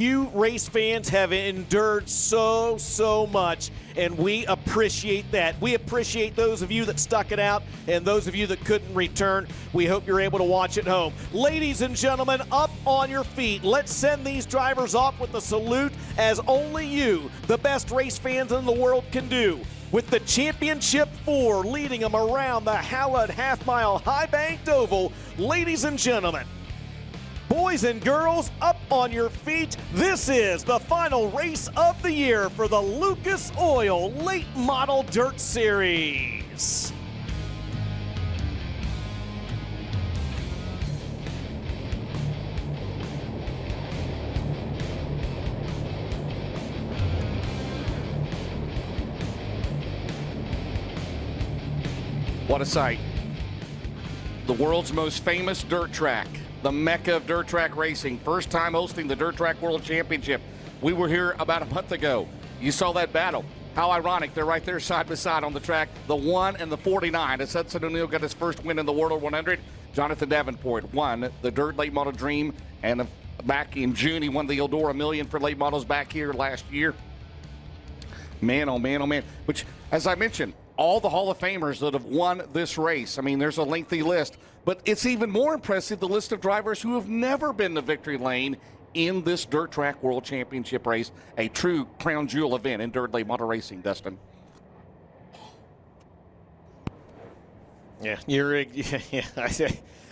You race fans have endured so much, and we appreciate that. We appreciate those of you that stuck it out and those of you that couldn't return. We hope you're able to watch at home. Ladies and gentlemen, up on your feet. Let's send these drivers off with a salute as only you, the best race fans in the world, can do. With the Championship 4 leading them around the Hallowed half-mile high-banked oval, ladies and gentlemen, boys and girls, up on your feet. This is the final race of the year for the Lucas Oil Late Model Dirt Series. What a sight. The world's most famous dirt track. The mecca of dirt track racing. First time hosting the Dirt Track World Championship. We were here about a month ago. You saw that battle. How ironic. They're right there side by side on the track. The 1 and the 49. As Hudson O'Neal got his first win in the World 100. Jonathan Davenport won the Dirt Late Model Dream. And back in June, he won the Eldora Million for late models back here last year. Man, oh man, oh man. Which, as I mentioned, all the Hall of Famers that have won this race. I mean, there's a lengthy list. But it's even more impressive, the list of drivers who have never been to victory lane in this Dirt Track World Championship race, a true crown jewel event in dirt late model racing, Dustin. Yeah,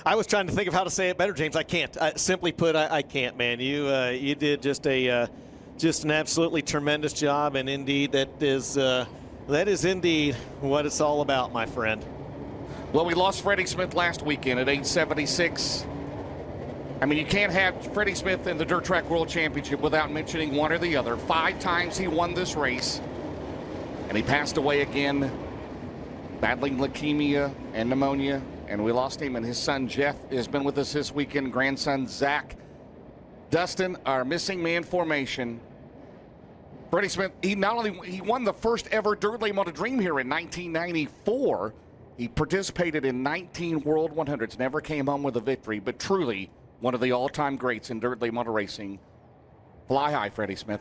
I was trying to think of how to say it better, James. I can't. Simply put, I can't, man. You did just an absolutely tremendous job, and indeed, that is indeed what it's all about, my friend. Well, we lost Freddie Smith last weekend at age 76. I mean, you can't have Freddie Smith in the Dirt Track World Championship without mentioning one or the other. 5 times he won this race, and he passed away again, battling leukemia and pneumonia, and we lost him. And his son, Jeff, has been with us this weekend, grandson, Zach. Dustin, our missing man formation. Freddie Smith, he won the first ever Dirt Late Model Dream here in 1994. He participated in 19 World 100s, never came home with a victory, but truly one of the all-time greats in dirt late model racing. Fly high, Freddie Smith.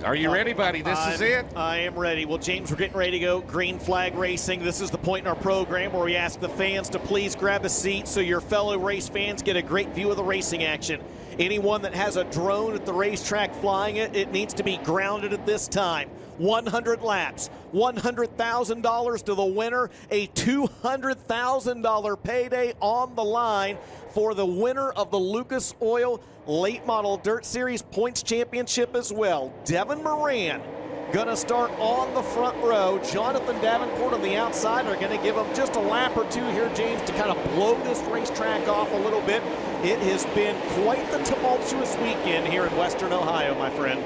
Are you ready, buddy? This is it. I am ready. Well, James, we're getting ready to go. Green flag racing. This is the point in our program where we ask the fans to please grab a seat so your fellow race fans get a great view of the racing action. Anyone that has a drone at the racetrack flying it needs to be grounded at this time. 100 laps, $100,000 to the winner, a $200,000 payday on the line for the winner of the Lucas Oil Late Model Dirt Series Points Championship as well. Devin Moran going to start on the front row. Jonathan Davenport on the outside are going to give him just a lap or two here, James, to kind of blow this racetrack off a little bit. It has been quite the tumultuous weekend here in Western Ohio, my friend.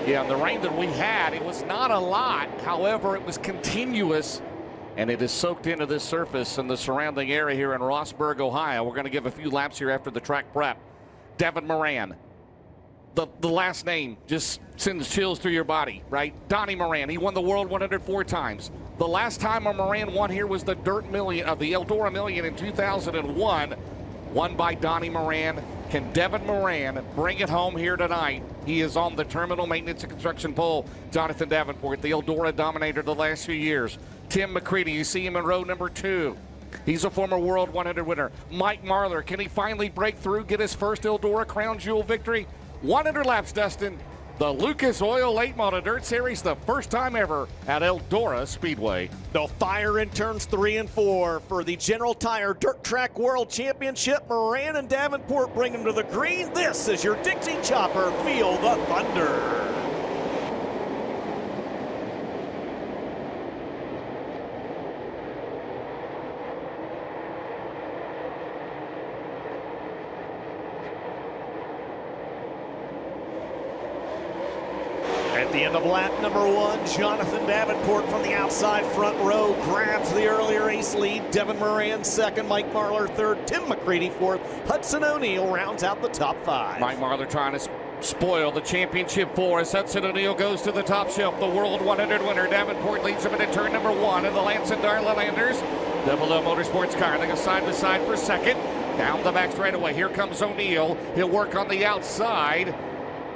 Yeah, the rain that we had, it was not a lot. However, it was continuous, and it is soaked into this surface and the surrounding area here in Rossburg, Ohio. We're going to give a few laps here after the track prep. Devin Moran. The last name just sends chills through your body, right? Donnie Moran. He won the World 104 times. The last time a Moran won here was the Dirt Million of the Eldora Million in 2001, won by Donnie Moran. Can Devin Moran bring it home here tonight? He is on the terminal maintenance and construction pole. Jonathan Davenport, the Eldora dominator the last few years. Tim McCready, you see him in row number 2. He's a former World 100 winner. Mike Marlar, can he finally break through, get his first Eldora Crown Jewel victory? 100 laps, Dustin. The Lucas Oil Late Model Dirt Series, the first time ever at Eldora Speedway. They'll fire in turns 3 and 4 for the General Tire Dirt Track World Championship. Moran and Davenport bring them to the green. This is your Dixie Chopper. Feel the thunder. At the end of lap number 1, Jonathan Davenport from the outside front row grabs the early race lead. Devin Moran second, Mike Marlar third, Tim McCready fourth. Hudson O'Neal rounds out the top 5. Mike Marlar trying to spoil the championship for us. Hudson O'Neal goes to the top shelf. The World 100 winner Davenport leads him into turn number 1 in the Lance and Darla Landers. Double O Motorsports car. They go side by side for second. Down the back straightaway. Here comes O'Neal. He'll work on the outside.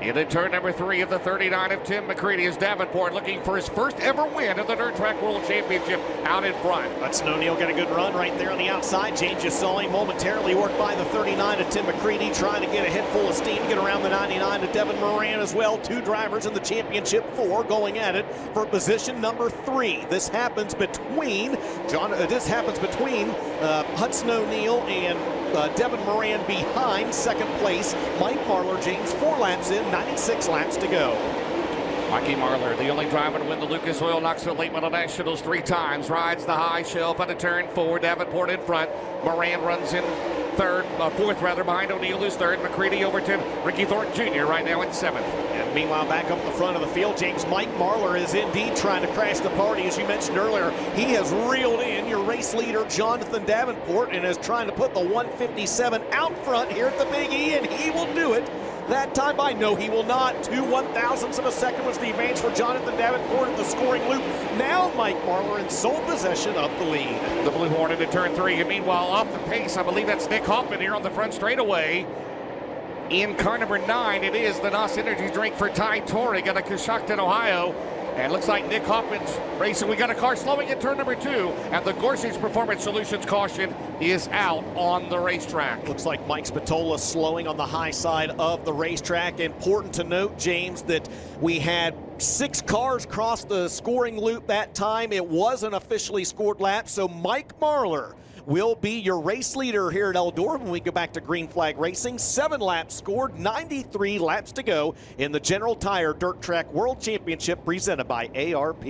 Into turn number 3 of the 39 of Tim McCready as Davenport looking for his first ever win of the Dirt Track World Championship out in front. Hudson O'Neal got a good run right there on the outside. James just saw him momentarily work by the 39 of Tim McCready, trying to get a head full of steam to get around the 99 to Devin Moran as well. 2 drivers in the championship 4 going at it for position number 3. This happens between Hudson O'Neal and Devin Moran behind second place. Mike Marlar, James 4 laps in, 96 laps to go. Mikey Marlar, the only driver to win the Lucas Oil Knoxville Late Model Nationals 3 times, rides the high shelf out of turn 4. Davenport in front. Moran runs in fourth behind O'Neal, who's third. McCready over to Ricky Thornton Jr. right now in 7th. And meanwhile, back up the front of the field, James, Mike Marlar is indeed trying to crash the party. As you mentioned earlier, he has reeled in your race leader, Jonathan Davenport, and is trying to put the 157 out front here at the Big E, and he will do it. That time by no, he will not. 2 1,000ths of a second was the advance for Jonathan Davenport in the scoring loop. Now Mike Marlar in sole possession of the lead. The Blue Hornet in turn 3. And meanwhile, off the pace, I believe that's Nick Hoffman here on the front straightaway. In car number 9, it is the NOS Energy drink for Ty Torrig out of Coshocton, Ohio. And looks like Nick Hoffman's racing. We got a car slowing at turn number 2, and the Gorsuch Performance Solutions caution is out on the racetrack. Looks like Mike Spatola slowing on the high side of the racetrack. Important to note, James, that we had 6 cars cross the scoring loop that time. It was an officially scored lap, so Mike Marlar will be your race leader here at Eldora when we go back to Green Flag Racing. 7 laps scored, 93 laps to go in the General Tire Dirt Track World Championship presented by ARP.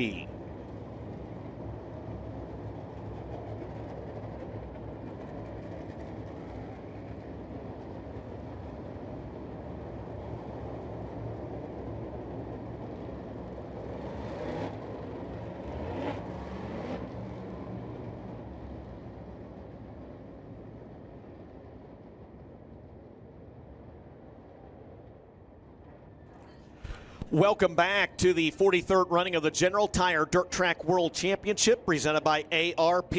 Welcome back to the 43rd running of the General Tire Dirt Track World Championship presented by ARP.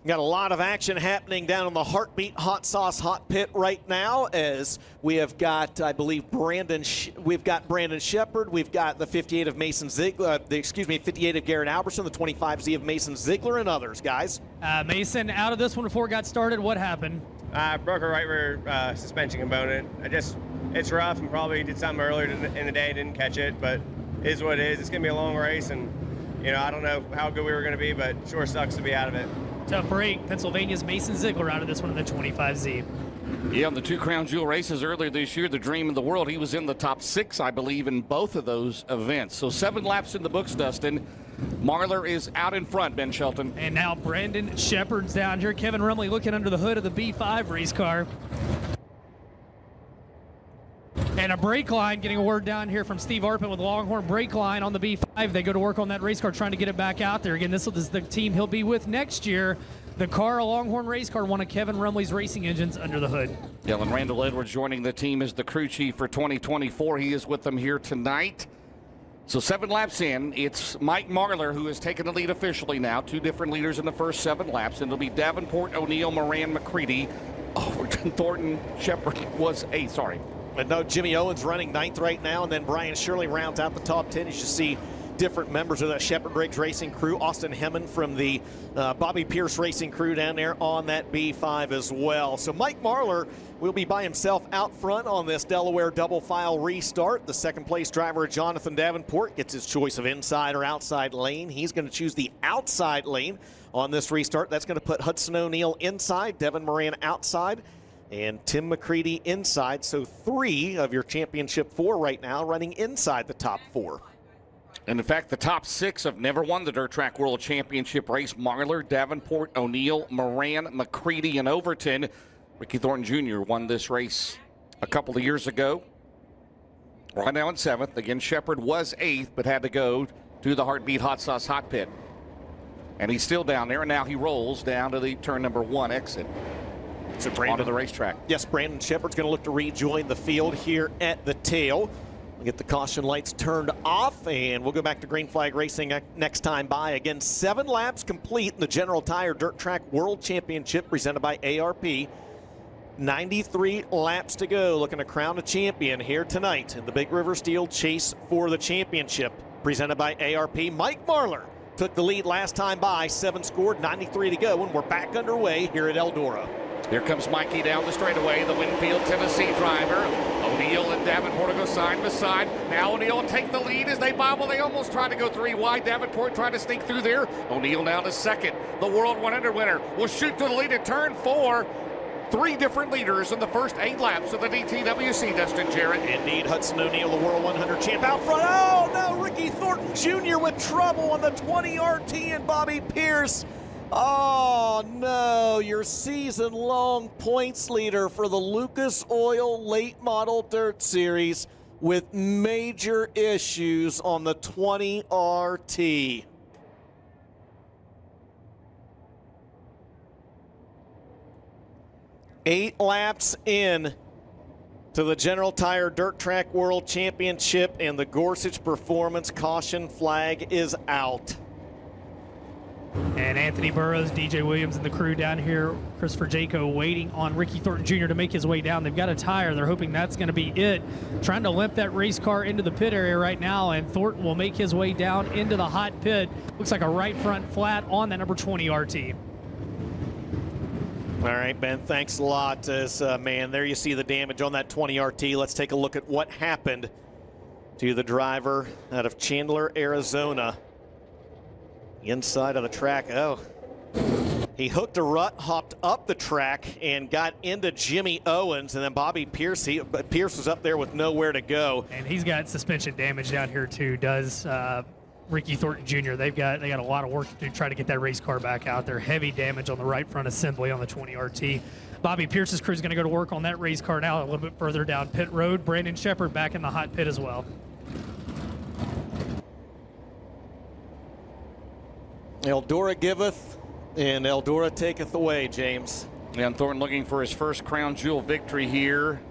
Got a lot of action happening down in the Heartbeat Hot Sauce Hot Pit right now, as we have got, I believe, Brandon Shepard. We've got the 58 of Mason Ziegler, 58 of Garrett Albertson, the 25Z of Mason Ziegler, and others, guys. Mason, out of this one before it got started, what happened? I broke a right rear suspension component. It's rough and probably did something earlier in the day, didn't catch it, but it is what it is. It's going to be a long race, and, I don't know how good we were going to be, but sure sucks to be out of it. Tough break. Pennsylvania's Mason Ziegler out of this one in the 25Z. Yeah, in the 2 Crown Jewel races earlier this year, the Dream of the World, he was in the top 6, I believe, in both of those events. So 7 laps in the books, Dustin. Marlar is out in front, Ben Shelton. And now Brandon Shepard's down here. Kevin Rumley looking under the hood of the B5 race car. And a brake line, getting a word down here from Steve Arpin with Longhorn brake line on the B5. They go to work on that race car, trying to get it back out there. Again, this is the team he'll be with next year. The car, a Longhorn race car, one of Kevin Rumley's racing engines under the hood. Dylan Randall Edwards joining the team as the crew chief for 2024. He is with them here tonight. So 7 laps in, it's Mike Marlar who has taken the lead officially now. 2 different leaders in the first 7 laps, and it'll be Davenport, O'Neal, Moran, McCready. Overton, Thornton, Shepard was 8th, sorry. But no, Jimmy Owens running 9th right now, and then Brian Shirley rounds out the top 10. As you see different members of the Shepard Briggs racing crew. Austin Hemman from the Bobby Pierce racing crew down there on that B5 as well. So Mike Marlar will be by himself out front on this Delaware double file restart. The second place driver, Jonathan Davenport, gets his choice of inside or outside lane. He's going to choose the outside lane on this restart. That's going to put Hudson O'Neal inside, Devin Moran outside, and Tim McCready inside. So 3 of your championship 4 right now running inside the top 4. And in fact, the top 6 have never won the Dirt Track World Championship race. Marlar, Davenport, O'Neal, Moran, McCready, and Overton. Ricky Thornton Jr. won this race a couple of years ago. Right now in 7th. Again, Shepard was 8th, but had to go to the Heartbeat Hot Sauce Hot Pit. And he's still down there, and now he rolls down to the turn number 1 exit. So onto the racetrack. Yes, Brandon Shepard's going to look to rejoin the field here at the tail. We'll get the caution lights turned off, and we'll go back to green flag racing next time by. Again, 7 laps complete in the General Tire Dirt Track World Championship presented by ARP. 93 laps to go, looking to crown a champion here tonight in the Big River Steel Chase for the championship presented by ARP. Mike Marlar took the lead last time by, 7 scored, 93 to go, and we're back underway here at Eldora. Here comes Mikey down the straightaway, the Winfield, Tennessee driver. O'Neill and Davenport go side by side. Now O'Neill will take the lead as they bobble. They almost try to go 3 wide. Davenport tried to sneak through there. O'Neill now to 2nd. The World 100 winner will shoot to the lead at turn 4. 3 different leaders in the first 8 laps of the DTWC, Dustin Jarrett. Indeed, Hudson O'Neill, the World 100 champ, out front. Oh, no, Ricky Thornton Jr. with trouble on the 20 RT and Bobby Pierce. Oh, no, your season-long points leader for the Lucas Oil Late Model Dirt Series with major issues on the 20 RT. Eight laps in to the General Tire Dirt Track World Championship, and the Gorsuch Performance caution flag is out. And Anthony Burrows, DJ Williams, and the crew down here, Christopher Jaco, waiting on Ricky Thornton Jr. to make his way down. They've got a tire. They're hoping that's going to be it. Trying to limp that race car into the pit area right now, and Thornton will make his way down into the hot pit. Looks like a right front flat on that number 20 RT. All right, Ben, thanks a lot. Man, there you see the damage on that 20 RT. Let's take a look at what happened to the driver out of Chandler, Arizona. Inside of the track. Oh, he hooked a rut, hopped up the track, and got into Jimmy Owens, and then Bobby Pierce. Pierce was up there with nowhere to go. And he's got suspension damage down here too. Does Ricky Thornton Jr. They got a lot of work to do, try to get that race car back out there. Heavy damage on the right front assembly on the 20 RT. Bobby Pierce's crew is going to go to work on that race car now a little bit further down pit road. Brandon Shepard back in the hot pit as well. Eldora giveth, and Eldora taketh away, James. And Thornton looking for his first crown jewel victory here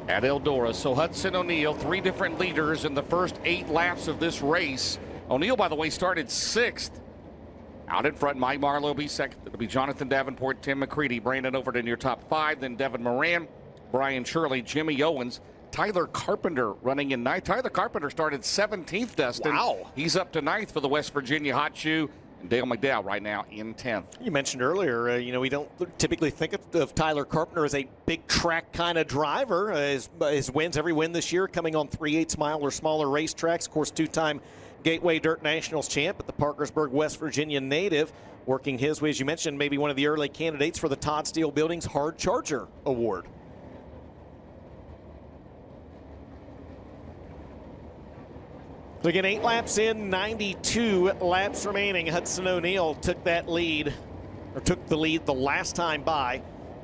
at Eldora. So Hudson O'Neill, 3 different leaders in the first 8 laps of this race. O'Neill, by the way, started 6th. Out in front, Mike Marlowe will be 2nd. It'll be Jonathan Davenport, Tim McCready, Brandon Overton, your top 5. Then Devin Moran, Brian Shirley, Jimmy Owens, Tyler Carpenter running in 9th. Tyler Carpenter started 17th, Dustin. Wow. He's up to 9th for the West Virginia Hot Shoe. And Dale McDowell right now in 10th. You mentioned earlier, we don't typically think of Tyler Carpenter as a big track kind of driver. His wins, every win this year, coming on 3/8 mile or smaller racetracks. Of course, 2-time Gateway Dirt Nationals champ at the Parkersburg, West Virginia native, working his way, as you mentioned, maybe one of the early candidates for the Todd Steele Buildings Hard Charger Award. So again, 8 laps in, 92 laps remaining. Hudson O'Neill took that lead, or took the lead the last time by.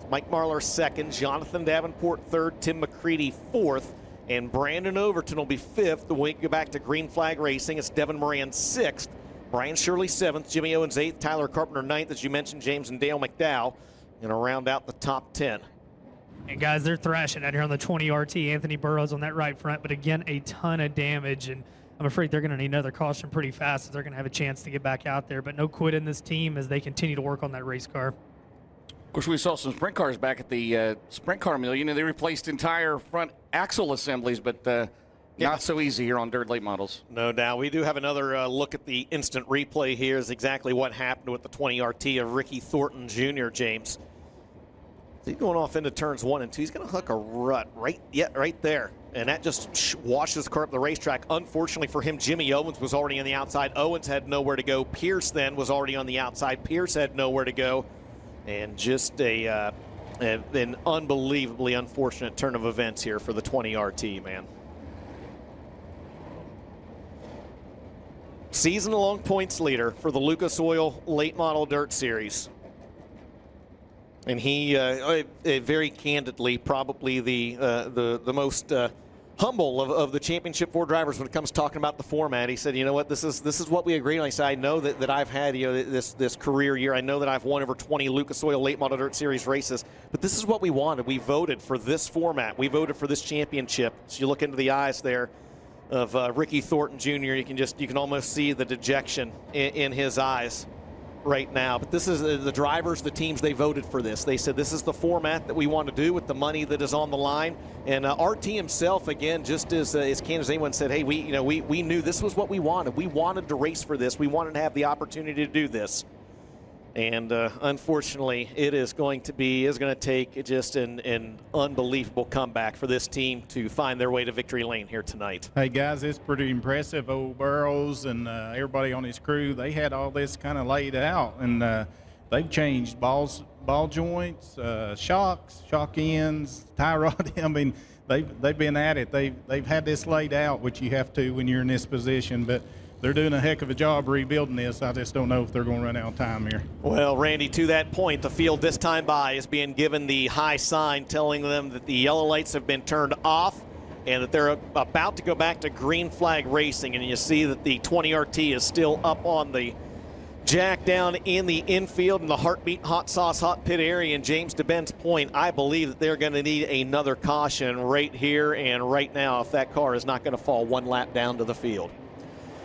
Mike Marlar 2nd, Jonathan Davenport 3rd, Tim McCready 4th, and Brandon Overton will be 5th. The week go back to green flag racing. It's Devin Moran 6th, Brian Shirley 7th, Jimmy Owens 8th, Tyler Carpenter 9th, as you mentioned, James and Dale McDowell, and to round out the top 10. And guys, they're thrashing out here on the 20 RT. Anthony Burrows on that right front, but again, a ton of damage, and I'm afraid they're going to need another caution pretty fast if they're going to have a chance to get back out there. But no quit in this team as they continue to work on that race car. Of course, we saw some sprint cars back at the Sprint Car Million, and they replaced entire front axle assemblies, but not so easy here on dirt late models. No doubt. We do have another look at the instant replay here is exactly what happened with the 20 RT of Ricky Thornton Jr., James. He's going off into turns 1 and 2. He's going to hook a rut right there. And that just washes the car up the racetrack. Unfortunately for him, Jimmy Owens was already on the outside. Owens had nowhere to go. Pierce then was already on the outside. Pierce had nowhere to go. And just an unbelievably unfortunate turn of events here for the 20 RT, man. Season-long points leader for the Lucas Oil Late Model Dirt Series. And he very candidly, probably the most humble of the Championship 4 drivers when it comes to talking about the format. He said, you know what, this is what we agreed on. He said, I know that I've had this career year. I know that I've won over 20 Lucas Oil Late Model Dirt Series races, but this is what we wanted. We voted for this format. We voted for this championship. So you look into the eyes there of Ricky Thornton Jr. You can almost see the dejection in his eyes right now. But this is the drivers, the teams, they voted for this. They said this is the format that we want to do with the money that is on the line. And RT himself, again, just as candid as anyone, said, hey, we knew this was what we wanted. We wanted to race for this. We wanted to have the opportunity to do this. And unfortunately, it is going to take just an unbelievable comeback for this team to find their way to victory lane here tonight. Hey, guys, it's pretty impressive. Old Burrows and everybody on his crew, they had all this kind of laid out, and they've changed ball joints, shocks, shock ends, tie rod. I mean, they've been at it. They've had this laid out, which you have to when you're in this position, but they're doing a heck of a job rebuilding this. I just don't know if they're going to run out of time here. Well, Randy, to that point, the field this time by is being given the high sign telling them that the yellow lights have been turned off and that they're about to go back to green flag racing. And you see that the 20 RT is still up on the jack down in the infield in the Heartbeat Hot Sauce Hot Pit area. And James DeBen's point, I believe that they're going to need another caution right here and right now if that car is not going to fall one lap down to the field.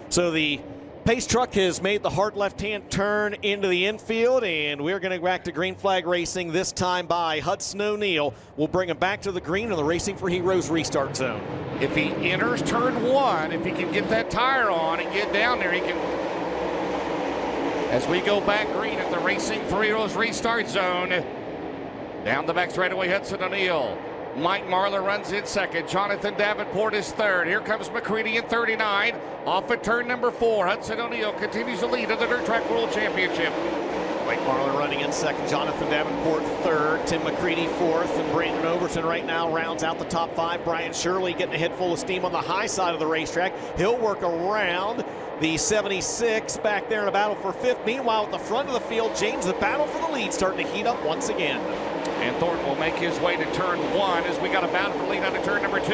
So the pace truck has made the hard left-hand turn into the infield, and we're going to go back to green flag racing, this time by Hudson O'Neal. We'll bring him back to the green in the Racing for Heroes restart zone. If he enters turn 1, if he can get that tire on and get down there, he can. As we go back green at the Racing for Heroes restart zone, down the back straightaway, Hudson O'Neal. Mike Marlar runs in second. Jonathan Davenport is third. Here comes McCready in 39. Off at turn number 4. Hudson O'Neal continues to lead in the Dirt Track World Championship. Mike Marlar running in second. Jonathan Davenport third. Tim McCready fourth. And Brandon Overton right now rounds out the top 5. Brian Shirley getting a head full of steam on the high side of the racetrack. He'll work around the 76 back there in a battle for 5th. Meanwhile, at the front of the field, James, the battle for the lead starting to heat up once again. And Thornton will make his way to turn 1 as we got a battle for lead on to turn number 2.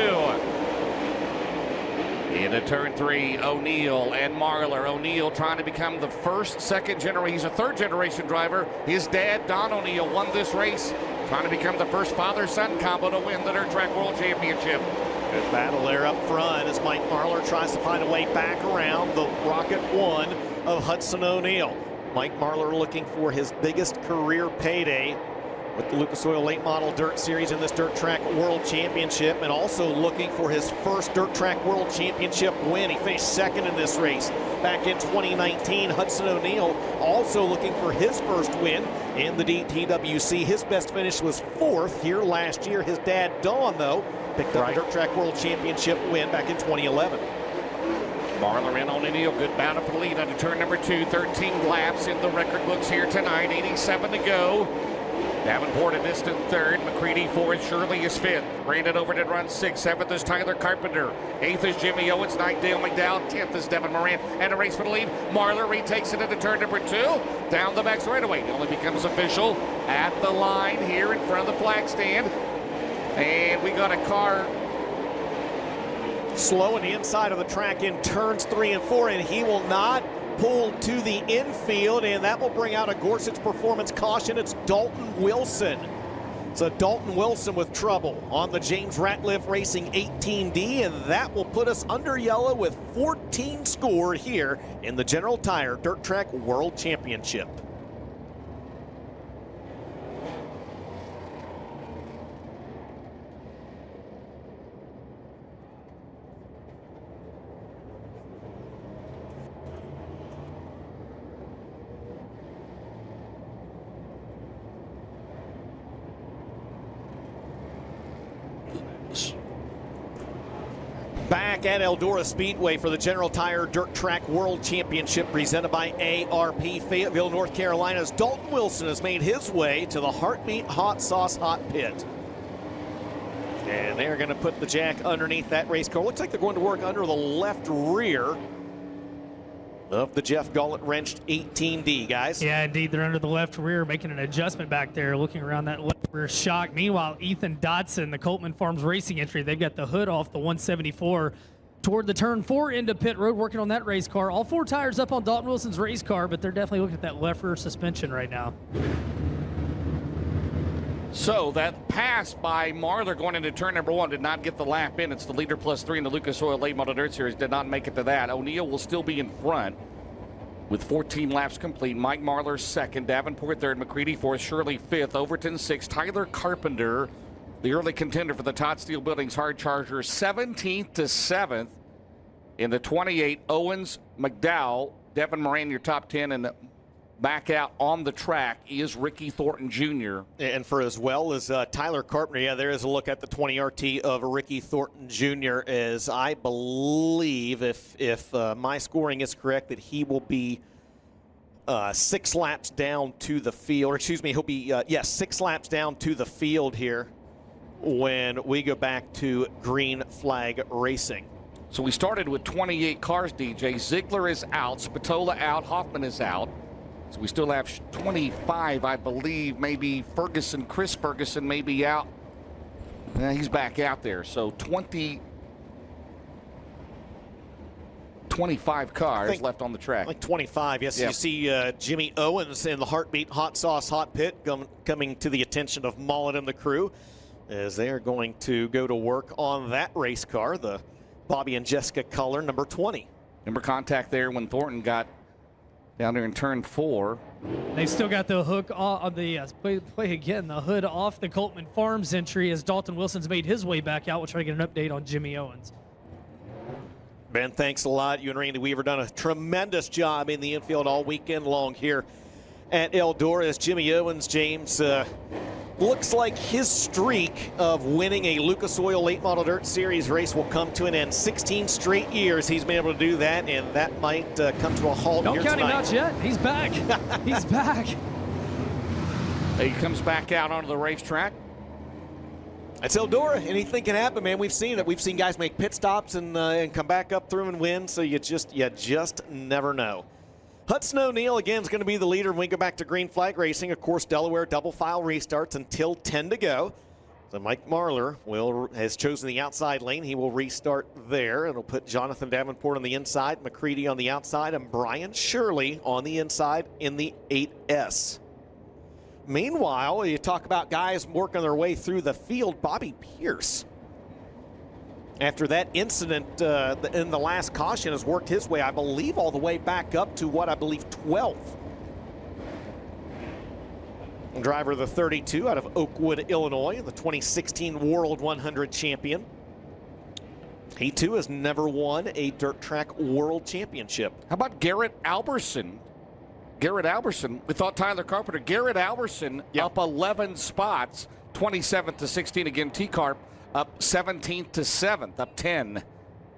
Into turn 3, O'Neal and Marlar. O'Neal trying to become the first, second generation. He's a third generation driver. His dad, Don O'Neal, won this race, trying to become the first father-son combo to win the Dirt Track World Championship. Good battle there up front as Mike Marlar tries to find a way back around the Rocket 1 of Hudson O'Neal. Mike Marlar looking for his biggest career payday with the Lucas Oil Late Model Dirt Series in this Dirt Track World Championship, and also looking for his first Dirt Track World Championship win. He finished second in this race back in 2019. Hudson O'Neal also looking for his first win in the DTWC. His best finish was 4th here last year. His dad, Don, though, picked up a Dirt Track World Championship win back in 2011. Marlar in on O'Neal. Good battle for the lead under turn number 2. 13 laps in the record books here tonight. 87 to go. Davenport a distant 3rd. McCready 4th. Shirley is 5th. Brandon Overton runs 6th. 7th is Tyler Carpenter. 8th is Jimmy Owens. 9th Dale McDowell. 10th is Devin Moran. And a race for the lead. Marlar retakes it into turn number 2. Down the back straightaway. It only becomes official at the line here in front of the flag stand. And we got a car slowing the inside of the track in turns 3 and 4, and he will not pull to the infield, and that will bring out a Gorsuch Performance caution. It's Dalton Wilson. So Dalton Wilson with trouble on the James Ratliff Racing 18D, and that will put us under yellow with 14 scored here in the General Tire Dirt Track World Championship. Back at Eldora Speedway for the General Tire Dirt Track World Championship presented by ARP Fayetteville, North Carolina's Dalton Wilson has made his way to the Heartbeat Hot Sauce Hot Pit. And they're going to put the jack underneath that race car. Looks like they're going to work under the left rear of the Jeff Gullett wrenched 18D, guys. Yeah, indeed. They're under the left rear, making an adjustment back there, looking around that left rear shock. Meanwhile, Ethan Dodson, the Coltman Farms Racing entry, they've got the hood off the 174 toward the turn 4 into pit road, working on that race car. All 4 tires up on Dalton Wilson's race car, but they're definitely looking at that left rear suspension right now. So that pass by Marler going into turn number 1 did not get the lap in. It's the leader +3 in the Lucas Oil Late Model Dirt Series. Did not make it to that. O'Neal will still be in front with 14 laps complete. Mike Marler second, Davenport third, McCready fourth, Shirley fifth, Overton sixth, Tyler Carpenter, the early contender for the Todd Steel Buildings Hard Charger, 17th to 7th in the 28. Owens, McDowell, Devin Moran, your top 10, and back out on the track is Ricky Thornton Jr. And for as well as Tyler Carpenter, yeah, there is a look at the 20 RT of Ricky Thornton Jr. as I believe, if my scoring is correct, that he will be 6 laps down to the field. Or excuse me, he'll be, 6 laps down to the field here when we go back to green flag racing. So we started with 28 cars, DJ. Ziegler is out, Spatola out, Hoffman is out. So we still have 25, I believe. Maybe Ferguson, Chris Ferguson may be out. He's back out there. So 25 cars left on the track. Like 25, yes. Yep. You see Jimmy Owens in the Heartbeat Hot Sauce Hot Pit coming to the attention of Mullet and the crew as they are going to go to work on that race car, the Bobby and Jessica Color, number 20. Remember contact there when Thornton got down there in turn 4. They've still got the hook on the play again, the hood off the Coltman Farms entry as Dalton Wilson's made his way back out. We'll try to get an update on Jimmy Owens. Ben, thanks a lot. You and Randy Weaver done a tremendous job in the infield all weekend long here at Eldora as Jimmy Owens, James, looks like his streak of winning a Lucas Oil Late Model Dirt Series race will come to an end. 16 straight years he's been able to do that, and that might come to a halt here tonight. Don't count him out yet. He's back. He's back. He comes back out onto the racetrack. It's Eldora. Anything can happen, man. We've seen it. We've seen guys make pit stops and come back up through and win, so you just never know. Hudson O'Neal, again, is going to be the leader when we go back to green flag racing. Of course, Delaware double file restarts until 10 to go. So Mike Marler has chosen the outside lane. He will restart there. It'll put Jonathan Davenport on the inside, McCready on the outside, and Brian Shirley on the inside in the 8S. Meanwhile, you talk about guys working their way through the field. Bobby Pierce, after that incident in the last caution, has worked his way, I believe, all the way back up to what I believe 12th. Driver of the 32 out of Oakwood, Illinois, the 2016 World 100 champion. He too has never won a dirt track world championship. How about Garrett Alberson? Garrett Alberson, we thought Tyler Carpenter. Garrett Alberson up 11 spots, 27th to 16 again. T-Carp up 17th to 7th, up 10.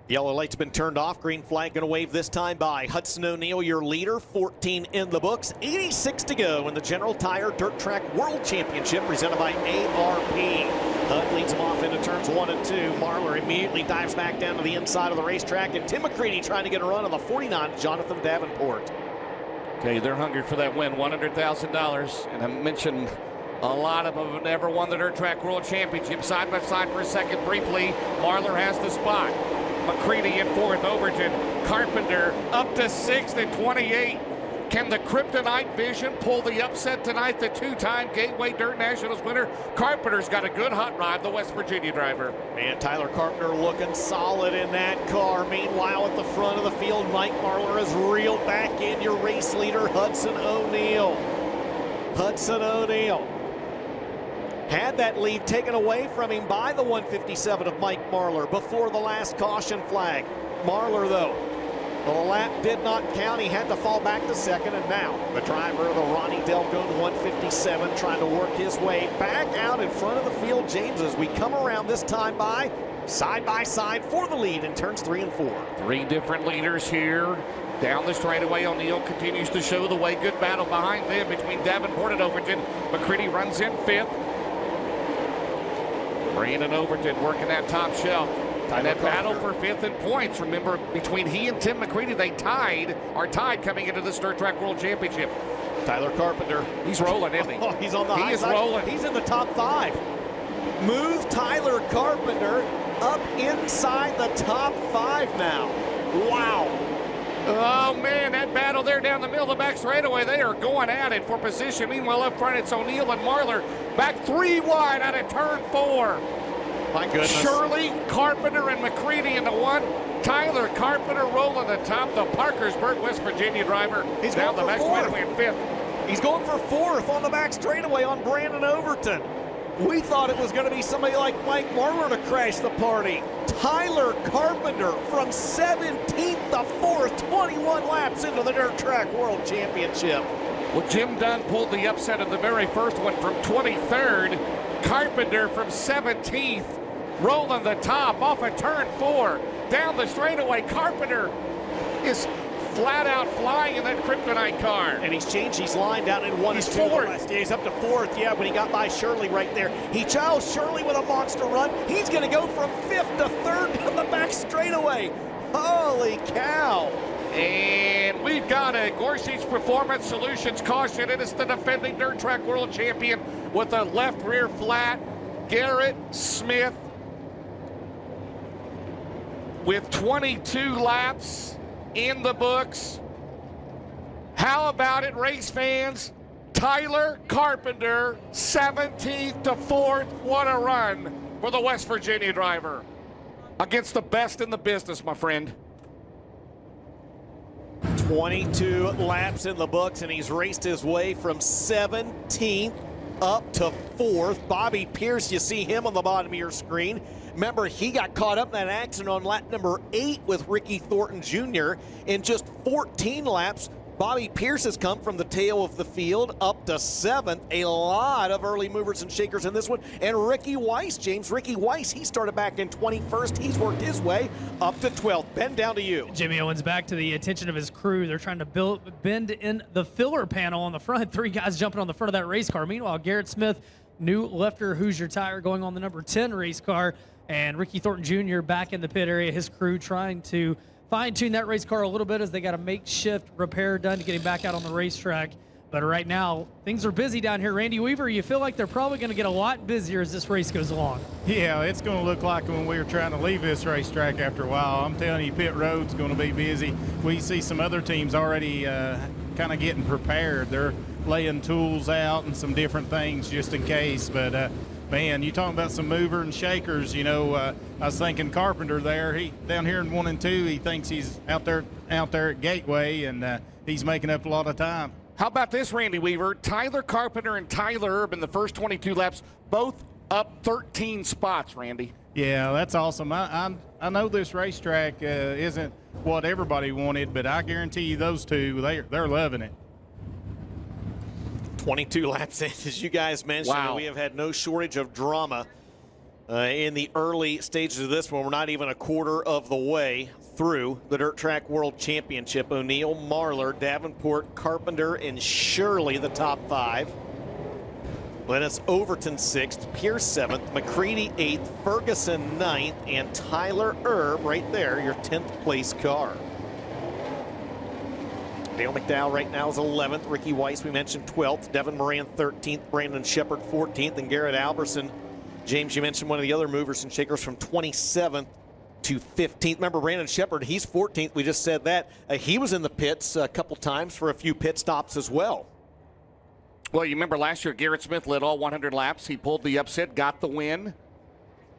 Yellow light's been turned off. Green flag going to wave this time by Hudson O'Neal, your leader. 14 in the books. 86 to go in the General Tire Dirt Track World Championship presented by ARP. Hud leads him off into turns 1 and 2. Marler immediately dives back down to the inside of the racetrack. And Tim McCready trying to get a run on the 49, Jonathan Davenport. Okay, they're hungry for that win, $100,000. And I mentioned a lot of them have never won the Dirt Track World Championship. Side by side for a second briefly. Marler has the spot. McCready in 4th, Overton. Carpenter up to 6th at 28. Can the Kryptonite Vision pull the upset tonight? The 2-time Gateway Dirt Nationals winner. Carpenter's got a good hot rod, the West Virginia driver. Man, Tyler Carpenter looking solid in that car. Meanwhile, at the front of the field, Mike Marler has reeled back in your race leader, Hudson O'Neal. Hudson O'Neal had that lead taken away from him by the 157 of Mike Marler before the last caution flag. Marler, though, the lap did not count. He had to fall back to second, and now the driver of the Ronnie Delgone 157 trying to work his way back out in front of the field, James, as we come around this time by side for the lead in turns 3 and 4. 3 different leaders here. Down the straightaway, O'Neal continues to show the way. Good battle behind them between Davenport and Overton. McCready runs in 5th. Brandon Overton working that top shelf. And that battle for 5th in points, remember, between he and Tim McCready, they are tied coming into this Dirt Track World Championship. Tyler Carpenter. He's rolling, isn't he? Oh, he's on the high He is side. rolling. He's in the top 5. Move Tyler Carpenter up inside the top 5 now. Wow. Oh, man, that battle there down the middle of the back straightaway, they are going at it for position. Meanwhile, up front, it's O'Neill and Marlar back 3 wide out of turn 4. My goodness. Shirley, Carpenter, and McCready into 1. Tyler Carpenter rolling the top. The Parkersburg, West Virginia driver. He's down going the for back 4th. straightaway in 5th. He's going for 4th on the back straightaway on Brandon Overton. We thought it was going to be somebody like Mike Marlar to crash the party. Tyler Carpenter from 17th to 4th, 21 laps into the Dirt Track World Championship. Well, Jim Dunn pulled the upset of the very first one from 23rd. Carpenter from 17th, rolling the top off of turn 4. Down the straightaway, Carpenter is flat out flying in that Kryptonite car. And he's changed his line down in 1 He's and 2. 4th. Yeah, he's up to 4th, yeah, when he got by Shirley right there. He chose Shirley with a monster run. He's going to go from 5th to 3rd on the back straightaway. Holy cow. And we've got a Gorsuch Performance Solutions caution. It is the defending Dirt Track World Champion with a left rear flat, Garrett Smith, with 22 laps in the books. How about it, race fans? Tyler Carpenter, 17th to 4th. What a run for the West Virginia driver against the best in the business, my friend. 22 laps in the books, and he's raced his way from 17th up to 4th. Bobby Pierce, you see him on the bottom of your screen. Remember, he got caught up in that accident on lap number 8 with Ricky Thornton Jr. In just 14 laps. Bobby Pierce has come from the tail of the field up to 7th. A lot of early movers and shakers in this one. And Ricky Weiss, Ricky Weiss, he started back in 21st. He's worked his way up to 12th. Ben, down to you. Jimmy Owens back to the attention of his crew. They're trying to bend in the filler panel on the front. 3 guys jumping on the front of that race car. Meanwhile, Garrett Smith, new lefter Hoosier tire, going on the number 10 race car. And Ricky Thornton Jr. back in the pit area. His crew trying to fine-tune that race car a little bit as they got a makeshift repair done to get him back out on the racetrack. But right now, things are busy down here. Randy Weaver, you feel like they're probably going to get a lot busier as this race goes along. Yeah, it's going to look like when we were trying to leave this racetrack after a while. I'm telling you, pit road's going to be busy. We see some other teams already kind of getting prepared. They're laying tools out and some different things just in case. But man, you talking about some mover and shakers. You know, I was thinking Carpenter there. He down here in 1 and 2. He thinks he's out there at Gateway, and he's making up a lot of time. How about this, Randy Weaver? Tyler Carpenter and Tyler Erb in the first 22 laps, both up 13 spots, Randy. Yeah, that's awesome. I know this racetrack isn't what everybody wanted, but I guarantee you those two, they're loving it. 22 laps in, as you guys mentioned. Wow. We have had no shortage of drama in the early stages of this one. We're not even a quarter of the way through the Dirt Track World Championship. O'Neill, Marlar, Davenport, Carpenter, and Shirley the top 5. Then it's Overton 6th, Pierce 7th, McCready 8th, Ferguson 9th, and Tyler Erb right there, your 10th place car. Dale McDowell right now is 11th. Ricky Weiss, we mentioned, 12th. Devin Moran, 13th. Brandon Shepard, 14th. And Garrett Alberson, James, you mentioned one of the other movers and shakers, from 27th to 15th. Remember, Brandon Shepard, he's 14th. We just said that. He was in the pits a couple times for a few pit stops as well. Well, you remember last year, Garrett Smith led all 100 laps. He pulled the upset, got the win.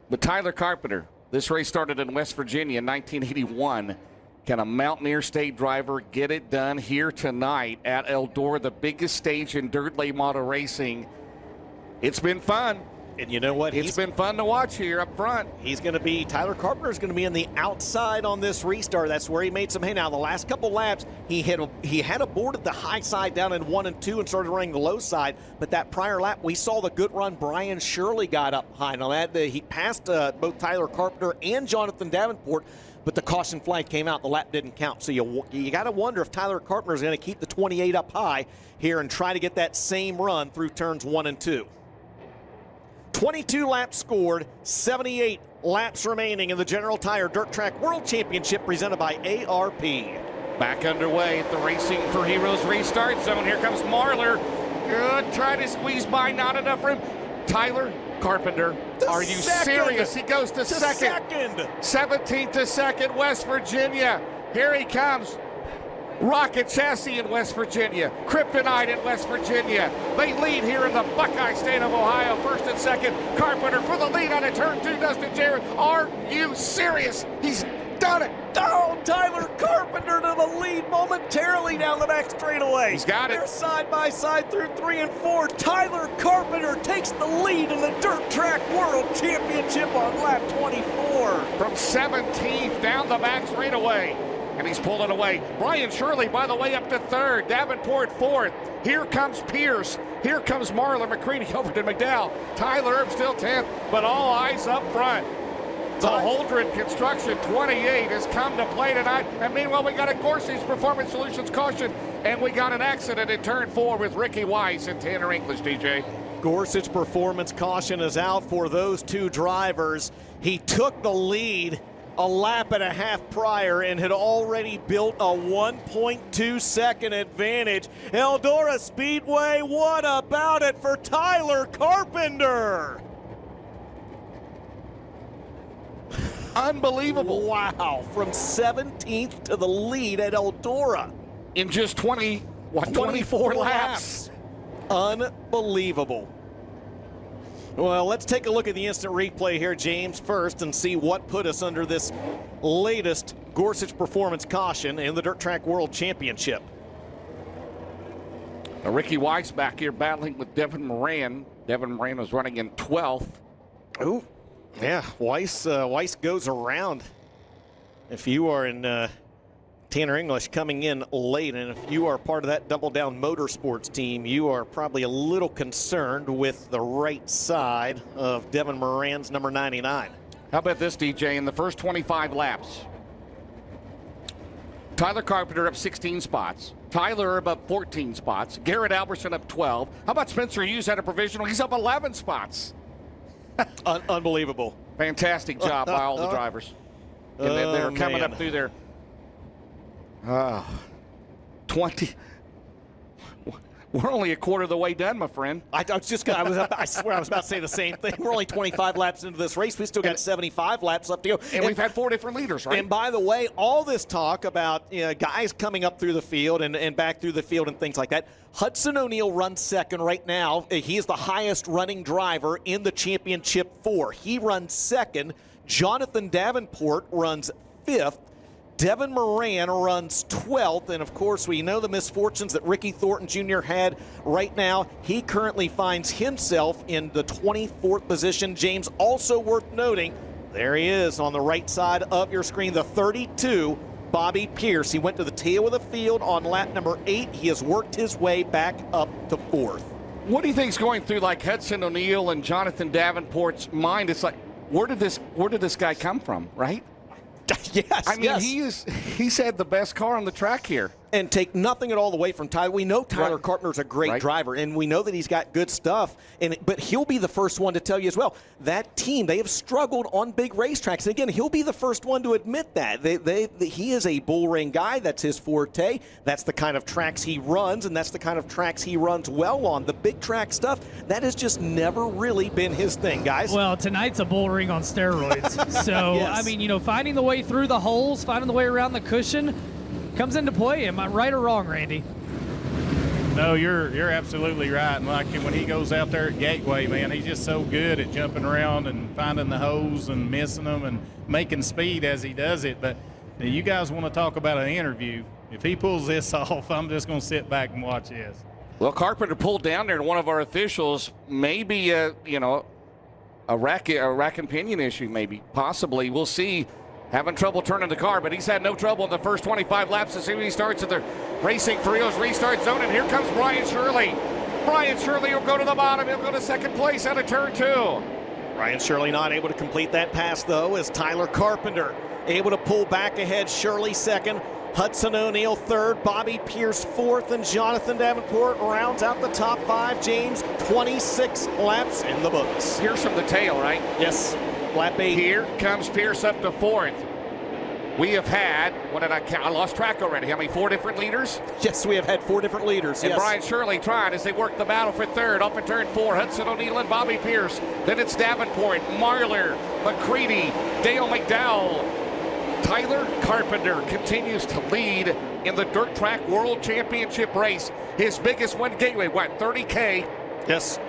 But Tyler Carpenter, this race started in West Virginia in 1981. Can a Mountaineer State driver get it done here tonight at Eldora, the biggest stage in dirt late model racing? It's been fun. And you know what? It's been fun to watch here up front. He's going to be, Tyler Carpenter is going to be on the outside on this restart. That's where he made some hay. Now, the last couple laps, he had aboarded the high side down in 1 and 2 and started running the low side. But that prior lap, we saw the good run Brian Shirley got up high. Now, he passed both Tyler Carpenter and Jonathan Davenport, but the caution flag came out. The lap didn't count. So you got to wonder if Tyler Carpenter is going to keep the 28 up high here and try to get that same run through turns 1 and 2. 22 laps scored, 78 laps remaining in the General Tire Dirt Track World Championship presented by ARP. Back underway at the Racing for Heroes restart zone. Here comes Marlar. Good, try to squeeze by, not enough room. Tyler Carpenter, are you serious? He goes to second. 17th to second, West Virginia. Here he comes. Rocket Chassis in West Virginia. Kryptonite in West Virginia. They lead here in the Buckeye State of Ohio. First and second, Carpenter for the lead on a turn 2. Dustin Jarrett, are you serious? He's done it. Oh, Tyler Carpenter to the lead momentarily down the back straightaway. He's got it. They're side by side through 3 and 4. Tyler Carpenter takes the lead in the Dirt Track World Championship on lap 24. From 17th down the back straightaway. And he's pulling away. Brian Shirley, by the way, up to 3rd. Davenport 4th. Here comes Pierce. Here comes Marlon McCready over to McDowell. Tyler Erb still 10th, but all eyes up front. The Holdren Construction 28 has come to play tonight. And meanwhile, we got a Gorsuch Performance Solutions caution. And we got an accident in turn 4 with Ricky Weiss and Tanner English, DJ. Gorsuch Performance caution is out for those 2 drivers. He took the lead a lap and a half prior and had already built a 1.2 second advantage. Eldora Speedway, what about it for Tyler Carpenter? Unbelievable. Wow, from 17th to the lead at Eldora. In just 24 laps. Unbelievable. Well, let's take a look at the instant replay here, James, first, and see what put us under this latest Gorsuch Performance caution in the Dirt Track World Championship. Ricky Weiss back here battling with Devin Moran. Devin Moran was running in 12th. Ooh, yeah, Weiss goes around. If you are in Tanner English coming in late, and if you are part of that Double Down Motorsports team, you are probably a little concerned with the right side of Devin Moran's number 99. How about this, DJ? In the first 25 laps, Tyler Carpenter up 16 spots. Tyler Erb up 14 spots. Garrett Alberson up 12. How about Spencer Hughes at a provisional? He's up 11 spots. Unbelievable. Fantastic job by all the drivers. And they're coming up through their 20. We're only a quarter of the way done, my friend. I swear I was about to say the same thing. We're only 25 laps into this race. We still got 75 laps left to go. And we've had 4 different leaders, right? And by the way, all this talk about guys coming up through the field and back through the field and things like that. Hudson O'Neal runs second right now. He is the highest running driver in the Championship 4. He runs second. Jonathan Davenport runs 5th. Devin Moran runs 12th, and of course we know the misfortunes that Ricky Thornton Jr. had right now. He currently finds himself in the 24th position. James, also worth noting, there he is on the right side of your screen, the 32, Bobby Pierce. He went to the tail of the field on lap number 8. He has worked his way back up to 4th. What do you think's going through like Hudson O'Neal and Jonathan Davenport's mind? It's like, where did this guy come from, right? Yes, I mean, he's had the best car on the track here. And take nothing at all away from Tyler. We know Tyler Carpenter's a great driver, and we know that he's got good stuff. But he'll be the first one to tell you as well. That team, they have struggled on big racetracks. And again, he'll be the first one to admit that. He is a bull ring guy. That's his forte. That's the kind of tracks he runs, and that's the kind of tracks he runs well on. The big track stuff, that has just never really been his thing, guys. Well, tonight's a bull ring on steroids. So, yes. I mean, finding the way through the holes, finding the way around the cushion, comes into play. Am I right or wrong, Randy? No, you're absolutely right. And like when he goes out there at Gateway, man, he's just so good at jumping around and finding the holes and missing them and making speed as he does it. But you guys want to talk about an interview. If he pulls this off, I'm just going to sit back and watch this. Well, Carpenter pulled down there, and one of our officials, maybe a rack and pinion issue, maybe, possibly. We'll see. Having trouble turning the car, but he's had no trouble in the first 25 laps as soon as he starts at the Racing for Heroes restart zone. And here comes Brian Shirley. Brian Shirley will go to the bottom. He'll go to second place out of turn 2. Ryan Shirley not able to complete that pass, though, as Tyler Carpenter able to pull back ahead. Shirley second. Hudson O'Neal third, Bobby Pierce fourth, and Jonathan Davenport rounds out the top 5. James, 26 laps in the books. Pierce from the tail, right? Yes, lap 8. Here comes Pierce up to 4th. We have had, what did I count? I lost track already. How many? 4 different leaders? Yes, we have had 4 different leaders. And yes. Brian Shirley trying as they work the battle for 3rd. Off at turn 4, Hudson O'Neal and Bobby Pierce. Then it's Davenport, Marler, McCready, Dale McDowell. Tyler Carpenter continues to lead in the Dirt Track World Championship race. His biggest win gateway, what, 30K? Yes.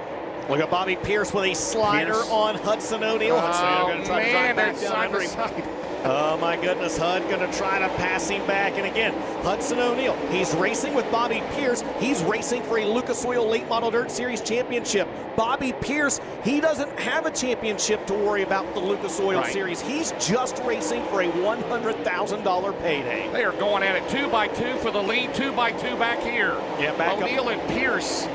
Look at Bobby Pierce with a slider on Hudson O'Neal. Oh, man, that's side to side. Oh, my goodness. Hud going to try to pass him back. And again, Hudson O'Neal, he's racing with Bobby Pierce. He's racing for a Lucas Oil Late Model Dirt Series championship. Bobby Pierce, he doesn't have a championship to worry about the Lucas Oil Series. He's just racing for a $100,000 payday. They are going at it 2 by 2 for the lead, 2 by 2 back here. Yeah, back O'Neal and Pierce.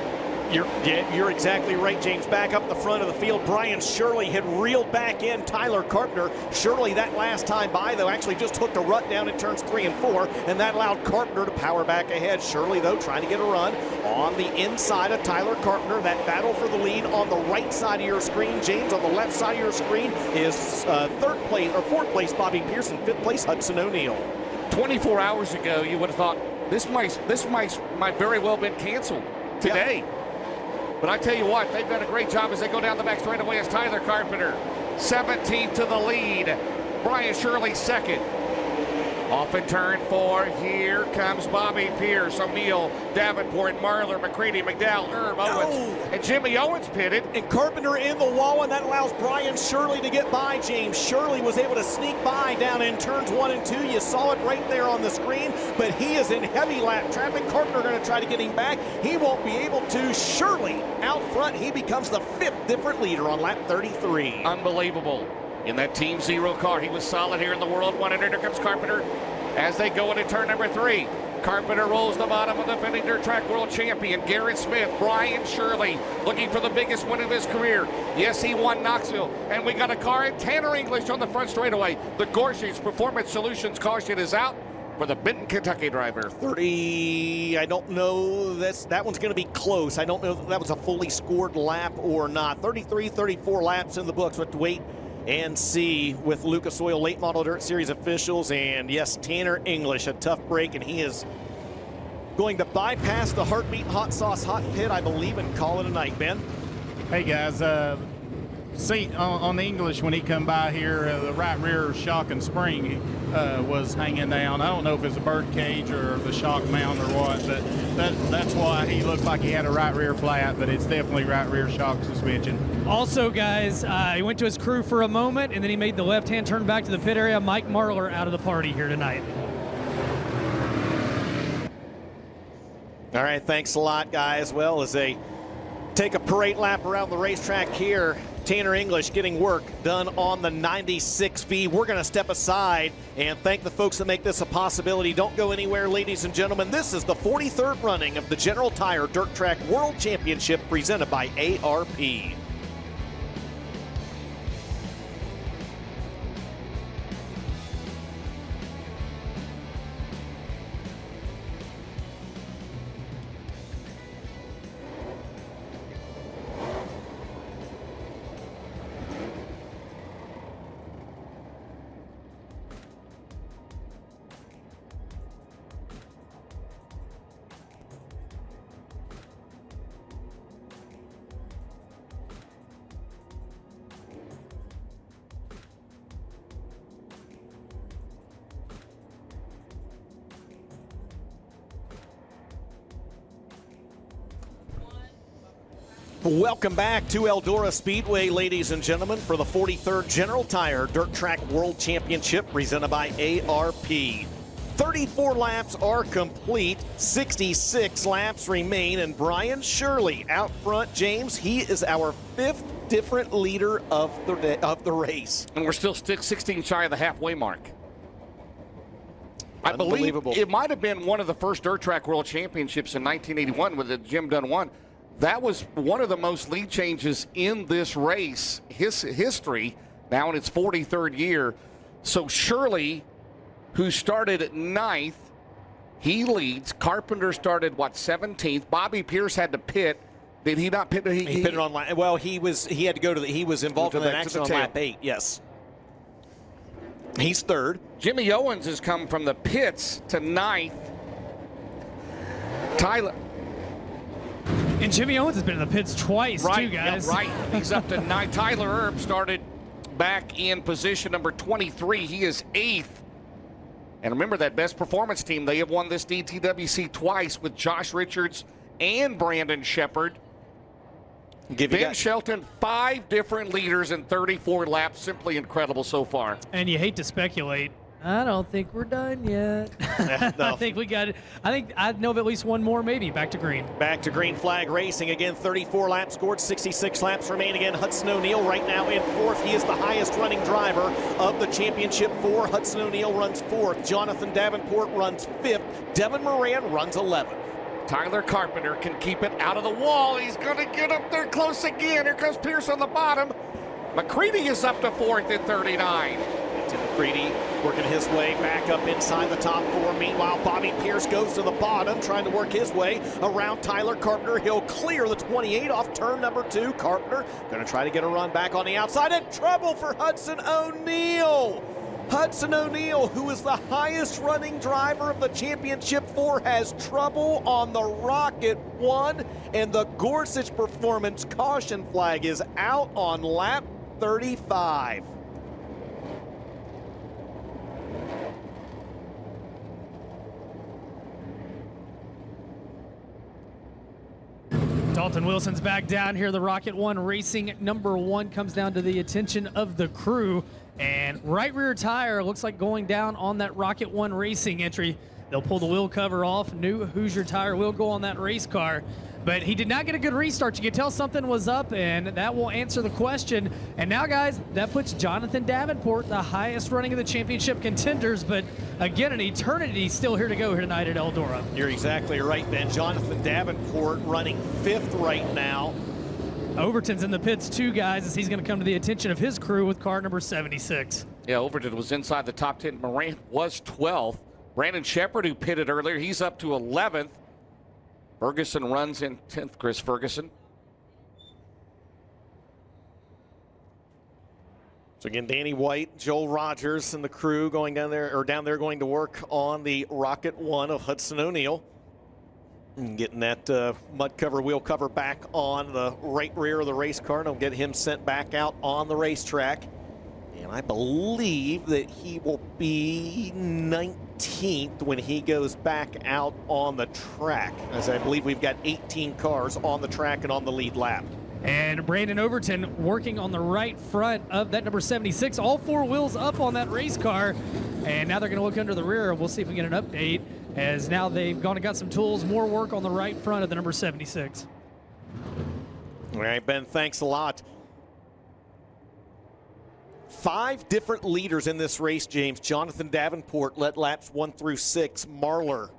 You're exactly right, James. Back up the front of the field, Brian Shirley had reeled back in Tyler Carpenter. Shirley, that last time by, though, actually just hooked a rut down in turns 3 and 4, and that allowed Carpenter to power back ahead. Shirley, though, trying to get a run on the inside of Tyler Carpenter. That battle for the lead on the right side of your screen. James, on the left side of your screen is 4th place Bobby Pierce, and 5th place Hudson O'Neal. 24 hours ago, you would have thought this might very well been canceled today. Yep. But I tell you what, they've done a great job as they go down the back straightaway as Tyler Carpenter, 17th to the lead. Brian Shirley 2nd. Off at turn 4, here comes Bobby Pierce, O'Neal, Davenport, Marler, McCready, McDowell, Herb Owens, and Jimmy Owens pitted. And Carpenter in the wall, and that allows Brian Shirley to get by James. Shirley was able to sneak by down in turns 1 and 2. You saw it right there on the screen, but he is in heavy lap traffic. Carpenter going to try to get him back. He won't be able to. Shirley out front. He becomes the 5th different leader on lap 33. Unbelievable. In that Team Zero car, he was solid here in the World 100. Here comes Carpenter as they go into turn number 3. Carpenter rolls the bottom of the defending Dirt Track World Champion, Garrett Smith. Brian Shirley looking for the biggest win of his career. Yes, he won Knoxville. And we got a car in Tanner English on the front straightaway. The Gorsuch Performance Solutions caution is out for the Benton, Kentucky driver. 30, I don't know, that one's going to be close. I don't know if that was a fully scored lap or not. 33, 34 laps in the books. We'll have to wait and see with Lucas Oil Late Model Dirt Series officials. And yes, Tanner English, a tough break, and he is going to bypass the Heartbeat Hot Sauce Hot Pit, I believe, and call it a night. Ben? Hey guys, see on the English when he come by here, the right rear shock and spring was hanging down. I don't know if it's a bird cage or the shock mount or what, but that's why he looked like he had a right rear flat, but it's definitely right rear shock suspension. Also, guys, he went to his crew for a moment, and then he made the left-hand turn back to the pit area. Mike Marler out of the party here tonight. All right, thanks a lot, guys. Well, as they take a parade lap around the racetrack here, Tanner English getting work done on the 96V. We're going to step aside and thank the folks that make this a possibility. Don't go anywhere, ladies and gentlemen. This is the 43rd running of the General Tire Dirt Track World Championship presented by ARP. Welcome back to Eldora Speedway, ladies and gentlemen, for the 43rd General Tire Dirt Track World Championship presented by ARP. 34 laps are complete, 66 laps remain, and Brian Shirley out front. James, he is our 5th different leader of the race. And we're still 16 shy of the halfway mark. I believe it might have been one of the first Dirt Track World Championships in 1981 with Jim Dunn won. That was one of the most lead changes in this race history, now in its 43rd year. So Shirley, who started at 9th, He leads. Carpenter started, 17th. Bobby Pierce had to pit. Did he not pit? He pitted on lap. Well, he had to go to he was involved in an accident on lap 8. Yes. He's third. Jimmy Owens has come from the pits to 9th. Tyler. And Jimmy Owens has been in the pits twice, too, guys. Yeah, right. He's up to 9th. Tyler Erb started back in position number 23. He is 8th. And remember that best performance team, they have won this DTWC twice with Josh Richards and Brandon Shepard. Ben Shelton, 5 different leaders in 34 laps. Simply incredible so far. And you hate to speculate. I don't think we're done yet. No. I think we got it. I know of at least one more, maybe. Back to green. Back to green flag racing again. 34 laps scored, 66 laps remain. Again, Hudson O'Neal right now in 4th. He is the highest running driver of the championship 4. Hudson O'Neal runs 4th. Jonathan Davenport runs 5th. Devin Moran runs 11th. Tyler Carpenter can keep it out of the wall. He's going to get up there close again. Here comes Pierce on the bottom. McCready is up to 4th at 39. Tim McCready working his way back up inside the top 4. Meanwhile, Bobby Pierce goes to the bottom, trying to work his way around Tyler Carpenter. He'll clear the 28 off turn number 2. Carpenter going to try to get a run back on the outside. And trouble for Hudson O'Neal. Hudson O'Neal, who is the highest running driver of the championship 4, has trouble on the Rocket 1. And the Gorsuch Performance caution flag is out on lap 35. Dalton Wilson's back down here. The Rocket 1 Racing number 1 comes down to the attention of the crew. And right rear tire looks like going down on that Rocket 1 Racing entry. They'll pull the wheel cover off. New Hoosier tire will go on that race car. But he did not get a good restart. You could tell something was up, and that will answer the question. And now, guys, that puts Jonathan Davenport, the highest running of the championship contenders. But again, an eternity still here to go here tonight at Eldora. You're exactly right, Ben. Jonathan Davenport running 5th right now. Overton's in the pits too, guys, as he's going to come to the attention of his crew with car number 76. Yeah, Overton was inside the top 10. Moran was 12th. Brandon Shepard, who pitted earlier, he's up to 11th. Ferguson runs in 10th, Chris Ferguson. So again, Danny White, Joel Rogers, and the crew going down there going to work on the Rocket 1 of Hudson O'Neal. And getting that mud cover, wheel cover back on the right rear of the race car, and I'll get him sent back out on the racetrack. And I believe that he will be 19th when he goes back out on the track, as I believe we've got 18 cars on the track and on the lead lap. And Brandon Overton working on the right front of that number 76. All 4 wheels up on that race car. And now they're going to look under the rear. We'll see if we get an update, as now they've gone and got some tools, more work on the right front of the number 76. All right, Ben, thanks a lot. 5 different leaders in this race, James. Jonathan Davenport led laps 1 through 6. Marlar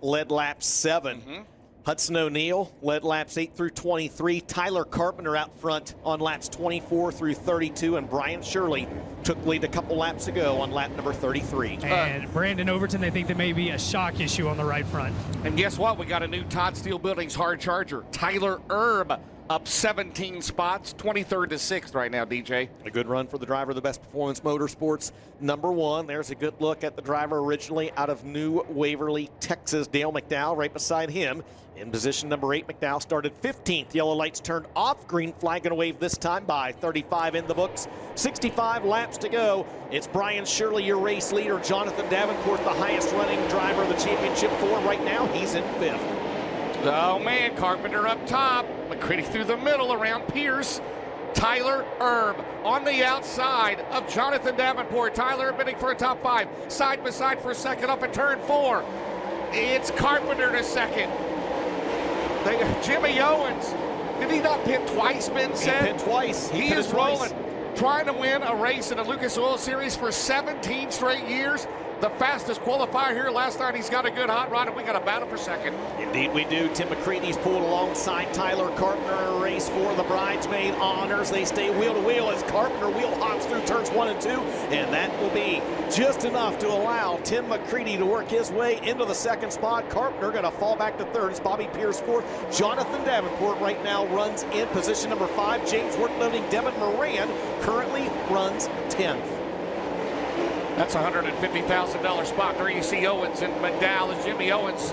led lap 7. Hudson O'Neal led laps 8 through 23. Tyler Carpenter out front on laps 24 through 32. And Brian Shirley took lead a couple laps ago on lap number 33. And Brandon Overton, they think there may be a shock issue on the right front. And guess what? We got a new Todd Steel Buildings hard charger. Tyler Erb up 17 spots, 23rd to 6th right now, DJ. A good run for the driver of the Best Performance Motorsports number 1. There's a good look at the driver originally out of New Waverly, Texas, Dale McDowell right beside him. In position number 8, McDowell started 15th. Yellow lights turned off. Green flag going to wave this time by 35 in the books. 65 laps to go. It's Brian Shirley, your race leader. Jonathan Davenport, the highest running driver of the championship 4. Right now, he's in 5th. Oh, man, Carpenter up top. McCready through the middle around Pierce. Tyler Erb on the outside of Jonathan Davenport. Tyler bidding for a top 5. Side by side for a second up at turn 4. It's Carpenter to second. Jimmy Owens, did he not pit twice, Ben said? He pit twice. He is rolling, trying to win a race in the Lucas Oil Series for 17 straight years. the fastest qualifier here last night. He's got a good hot rod, and we got a battle for second. Indeed we do. Tim McCready's pulled alongside Tyler Carpenter in a race for the bridesmaid honors. They stay wheel to wheel as Carpenter wheel hops through turns 1 and 2, and that will be just enough to allow Tim McCready to work his way into the second spot. Carpenter going to fall back to third. It's Bobby Pierce fourth. Jonathan Davenport right now runs in position number 5. James Workloading Devin Moran currently runs 10th. That's a $150,000 spot. There you see Owens and McDowell as Jimmy Owens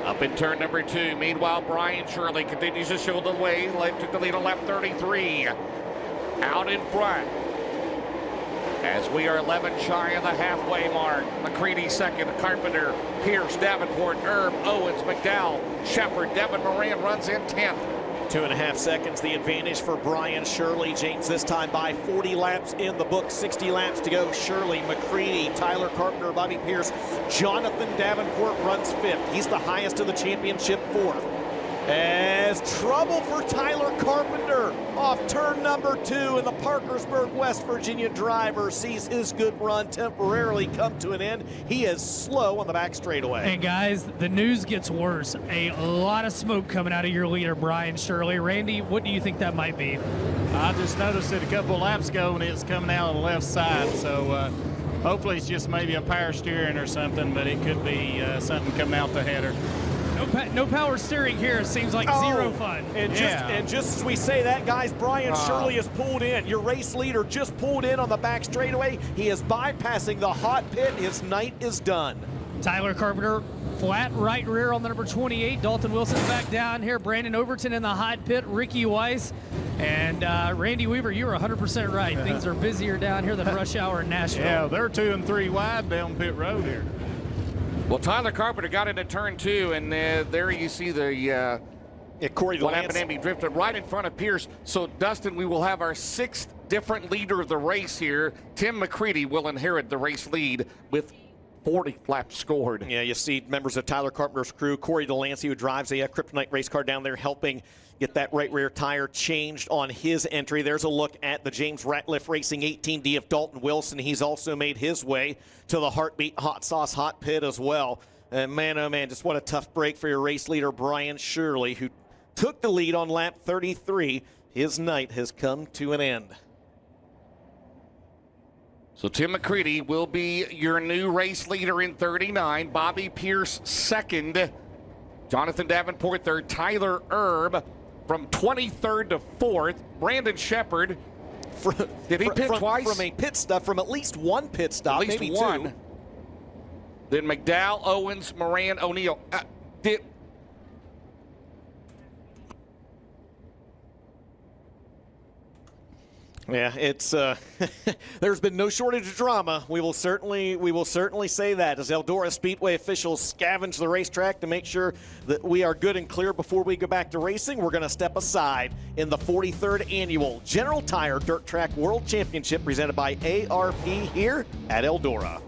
up in turn number 2. Meanwhile, Brian Shirley continues to show the way. Took the lead on lap 33. Out in front. As we are 11 shy of the halfway mark. McCready second, Carpenter, Pierce, Davenport, Erb, Owens, McDowell, Shepard, Devin Moran runs in 10th. 2.5 seconds the advantage for Brian Shirley. James this time by 40 laps in the book, 60 laps to go. Shirley, McCready, Tyler Carpenter, Bobby Pierce, Jonathan Davenport runs 5th. He's the highest of the championship 4th. As trouble for Tyler Carpenter off turn number 2, and the Parkersburg, West Virginia driver sees his good run temporarily come to an end. He is slow on the back straightaway. And guys, the news gets worse. A lot of smoke coming out of your leader, Brian Shirley. Randy, what do you think that might be? I just noticed it a couple laps ago, and it's coming out of the left side. So hopefully it's just maybe a power steering or something, but it could be something coming out the header. No power steering here. It seems like zero fun. And just as we say that, guys, Brian Shirley is pulled in. Your race leader just pulled in on the back straightaway. He is bypassing the hot pit. His night is done. Tyler Carpenter, flat right rear on the number 28. Dalton Wilson back down here. Brandon Overton in the hot pit. Ricky Weiss. And Randy Weaver, you were 100% right. Things are busier down here than rush hour in Nashville. Yeah, they're 2 and 3 wide down pit road here. Well, Tyler Carpenter got into turn 2, and there you see the Corey what Lance. happened. He drifted right in front of Pierce. So, Dustin, we will have our 6th different leader of the race here. Tim McCready will inherit the race lead with 40 laps scored. Yeah, you see members of Tyler Carpenter's crew, Corey Delancey, who drives a Kryptonite race car down there, helping get that right rear tire changed on his entry. There's a look at the James Ratliff Racing 18D of Dalton Wilson. He's also made his way to the Heartbeat Hot Sauce Hot Pit as well. And man, oh man, just what a tough break for your race leader, Brian Shirley, who took the lead on lap 33. His night has come to an end. So Tim McCready will be your new race leader in 39. Bobby Pierce second. Jonathan Davenport third. Tyler Erb from 23rd to 4th. Brandon Shepard. Did he pit twice? From a pit stop, from at least one pit stop, at least maybe one. 2. Then McDowell, Owens, Moran, O'Neill. Yeah, it's there's been no shortage of drama. We will certainly say that as Eldora Speedway officials scavenge the racetrack to make sure that we are good and clear before we go back to racing. We're going to step aside in the 43rd annual General Tire Dirt Track World Championship presented by ARP here at Eldora.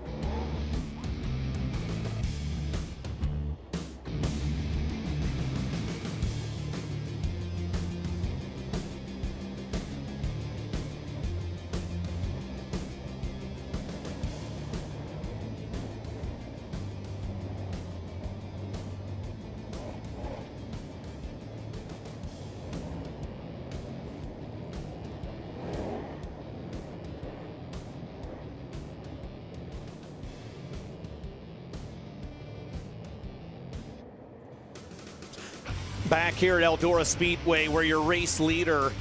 Back here at Eldora Speedway, where your race leader,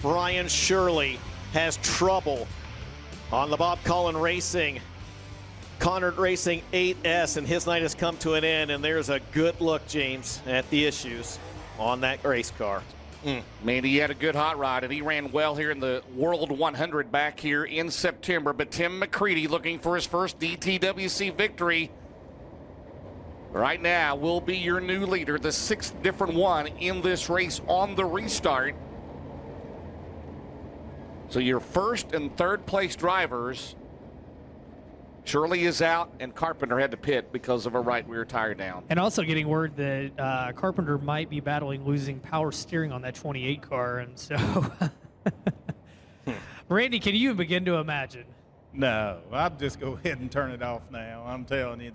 Brian Shirley, has trouble on the Bob Collin Racing Conard Racing 8S, and his night has come to an end. And there's a good look, James, at the issues on that race car. Man, he had a good hot rod, and he ran well here in the World 100 back here in September. But Tim McCready looking for his first DTWC victory. Right now will be your new leader, the 6th different one in this race on the restart. So your first and third place drivers, Shirley is out, and Carpenter had to pit because of a right rear tire down. And also getting word that Carpenter might be battling losing power steering on that 28 car. And so, Randy, can you begin to imagine No, I'd just go ahead and turn it off now. I'm telling you,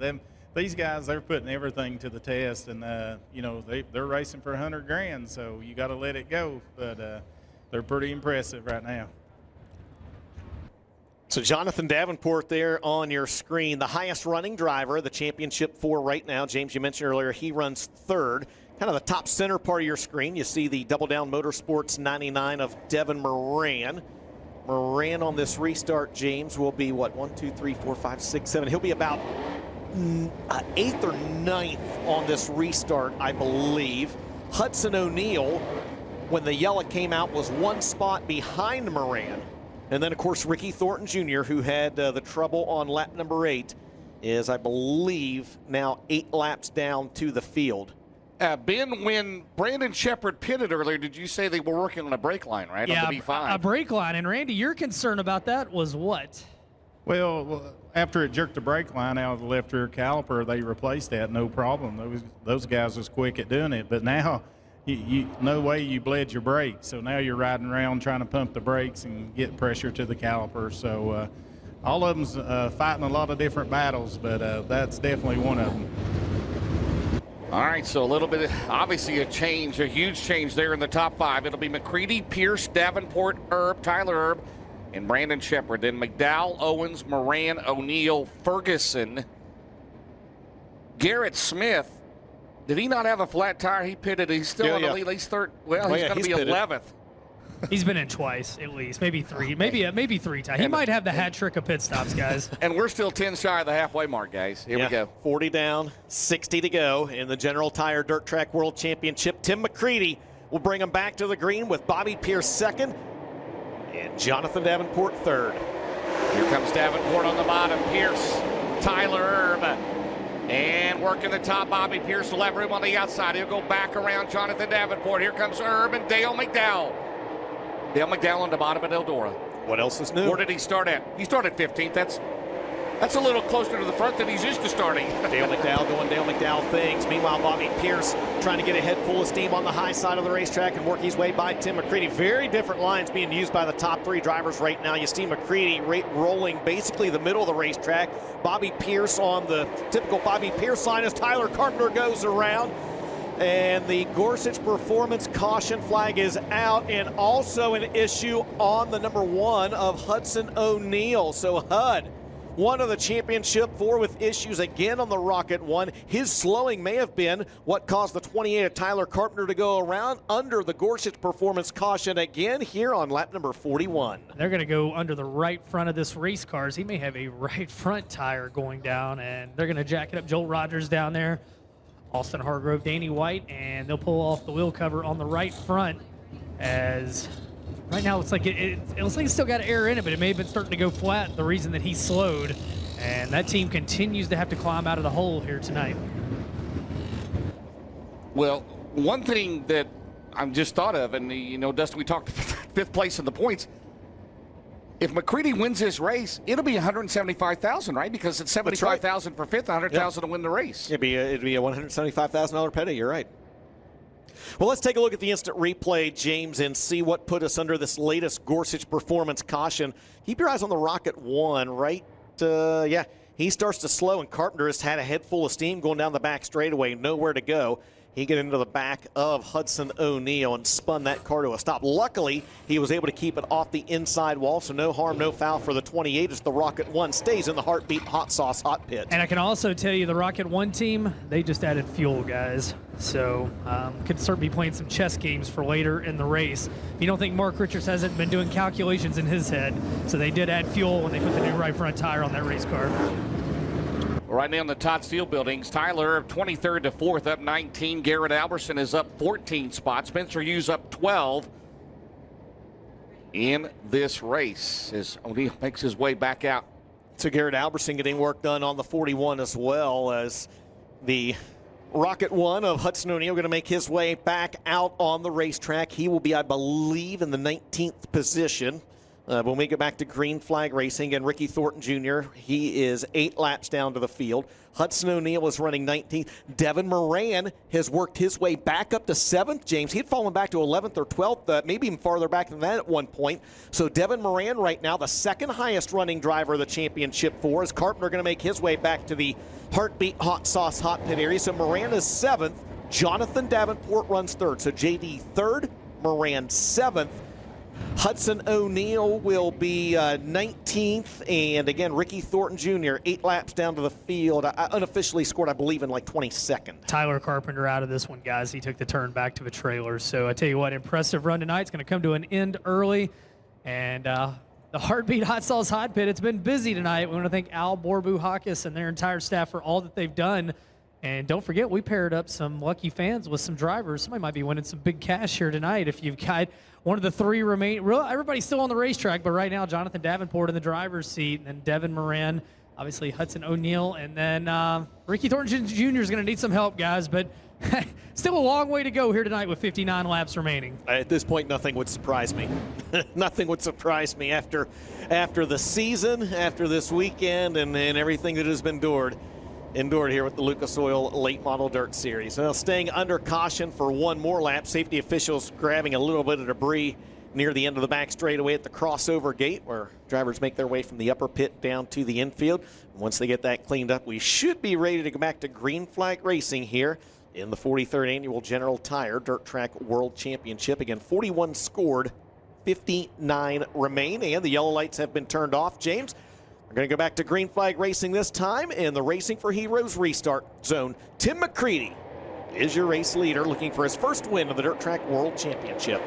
these guys, they're putting everything to the test, and you know, they're racing for $100,000, so you got to let it go. But they're pretty impressive right now. So Jonathan Davenport there on your screen, the highest running driver, the championship 4 right now. James, you mentioned earlier, he runs third. Kind of the top center part of your screen, you see the Double Down Motorsports 99 of Devin Moran. Moran on this restart, James, will be what, 1, 2, 3, 4, 5, 6, 7. He'll be about 8th or 9th on this restart, I believe. Hudson O'Neal, when the yellow came out, was 1 spot behind Moran. And then, of course, Ricky Thornton Jr., who had the trouble on lap number 8, is, I believe, now 8 laps down to the field. Ben, when Brandon Shepard pitted earlier, did you say they were working on a brake line, right? Yeah, on the B5? a brake line. And, Randy, your concern about that was what? Well, after it jerked the brake line out of the left rear caliper, they replaced that, no problem. Those guys was quick at doing it. But now, no way you bled your brakes. So now you're riding around trying to pump the brakes and get pressure to the caliper. So all of them's fighting a lot of different battles, but that's definitely one of them. All right, so a little bit, obviously a change, a huge change there in the top 5. It'll be McCready, Pierce, Davenport, Tyler Erb, and Brandon Shepard. Then McDowell, Owens, Moran, O'Neal, Ferguson, Garrett Smith. Did he not have a flat tire? He pitted. He's still on the lead. He's third. Well, he's going to be pitted. 11th. He's been in twice, at least, maybe 3, maybe 3 times. He might have the hat trick of pit stops, guys. And we're still 10 shy of the halfway mark, guys. Here we go. 40 down, 60 to go in the General Tire Dirt Track World Championship. Tim McCready will bring him back to the green with Bobby Pierce second and Jonathan Davenport third. Here comes Davenport on the bottom. Pierce, Tyler Erb. And working the top, Bobby Pierce will have room on the outside. He'll go back around Jonathan Davenport. Here comes Erb and Dale McDowell. Dale McDowell on the bottom at Eldora. What else is new? Where did he start at? He started 15th. That's a little closer to the front than he's used to starting. Dale McDowell doing Dale McDowell things. Meanwhile, Bobby Pierce trying to get a head full of steam on the high side of the racetrack and work his way by Tim McCready. Very different lines being used by the top 3 drivers right now. You see McCready rolling basically the middle of the racetrack. Bobby Pierce on the typical Bobby Pierce line as Tyler Carpenter goes around. And the Gorsuch Performance caution flag is out, and also an issue on the number 1 of Hudson O'Neal. So HUD, one of the championship 4 with issues again on the Rocket 1. His slowing may have been what caused the 28 of Tyler Carpenter to go around under the Gorsuch Performance caution again here on lap number 41. They're going to go under the right front of this race car. He may have a right front tire going down, and they're going to jack it up. Joel Rogers down there, Austin Hargrove, Danny White, and they'll pull off the wheel cover on the right front. As right now, it's like it looks like it's still got air in it, but it may have been starting to go flat. The reason that he slowed, and that team continues to have to climb out of the hole here tonight. Well, one thing that I'm just thought of, and Dustin, we talked 5th place in the points. If McCready wins this race, it'll be $175,000, right? Because it's $75,000 for 5th, $100,000 to win the race. It'd be a $175,000 payday. You're right. Well, let's take a look at the instant replay, James, and see what put us under this latest Gorsuch Performance caution. Keep your eyes on the Rocket 1, right? He starts to slow, and Carpenter has had a head full of steam going down the back straightaway, nowhere to go. He got into the back of Hudson O'Neal and spun that car to a stop. Luckily, he was able to keep it off the inside wall, so no harm, no foul for the 28 as the Rocket 1 stays in the Heartbeat Hot Sauce Hot Pit. And I can also tell you the Rocket 1 team, they just added fuel, guys. So could certainly be playing some chess games for later in the race. You don't think Mark Richards hasn't been doing calculations in his head, so they did add fuel when they put the new right front tire on that race car. Right now in the Todd Steel buildings, Tyler 23rd to 4th, up 19. Garrett Alberson is up 14 spots. Spencer Hughes up 12 in this race as O'Neal makes his way back out. So Garrett Alberson getting work done on the 41 as well, as the Rocket 1 of Hudson O'Neal going to make his way back out on the racetrack. He will be, I believe, in the 19th position. When we get back to green flag racing, and Ricky Thornton Jr., he is 8 laps down to the field. Hudson O'Neal is running 19th. Devin Moran has worked his way back up to 7th, James. He had fallen back to 11th or 12th, maybe even farther back than that at one point. So Devin Moran right now, the second highest running driver of the championship for, is Carpenter going to make his way back to the Heartbeat Hot Sauce Hot Pit area. So Moran is 7th. Jonathan Davenport runs 3rd. So JD 3rd, Moran 7th. Hudson O'Neal will be 19th, and again, Ricky Thornton Jr., 8 laps down to the field. I unofficially scored, I believe, in like 22nd. Tyler Carpenter out of this one, guys. He took the turn back to the trailer. So I tell you what, impressive run tonight. It's going to come to an end early. And the Heartbeat Hot Sauce Hot Pit, it's been busy tonight. We want to thank Al Borbuhakis and their entire staff for all that they've done. And don't forget, we paired up some lucky fans with some drivers. Somebody might be winning some big cash here tonight if you've got one of the 3 remaining. Everybody's still on the racetrack, but right now, Jonathan Davenport in the driver's seat, and then Devin Moran, obviously Hudson O'Neal, and then Ricky Thornton Jr. is going to need some help, guys, but still a long way to go here tonight with 59 laps remaining. At this point, nothing would surprise me. Nothing would surprise me after the season, after this weekend, and everything that has been endured here with the Lucas Oil Late Model Dirt Series. Well, staying under caution for one more lap. Safety officials grabbing a little bit of debris near the end of the back straightaway at the crossover gate, where drivers make their way from the upper pit down to the infield. Once they get that cleaned up, we should be ready to go back to green flag racing here in the 43rd Annual General Tire Dirt Track World Championship. Again, 41 scored, 59 remain, and the yellow lights have been turned off. James, we're going to go back to green flag racing this time in the Racing for Heroes restart zone. Tim McCready is your race leader, looking for his first win of the Dirt Track World Championship.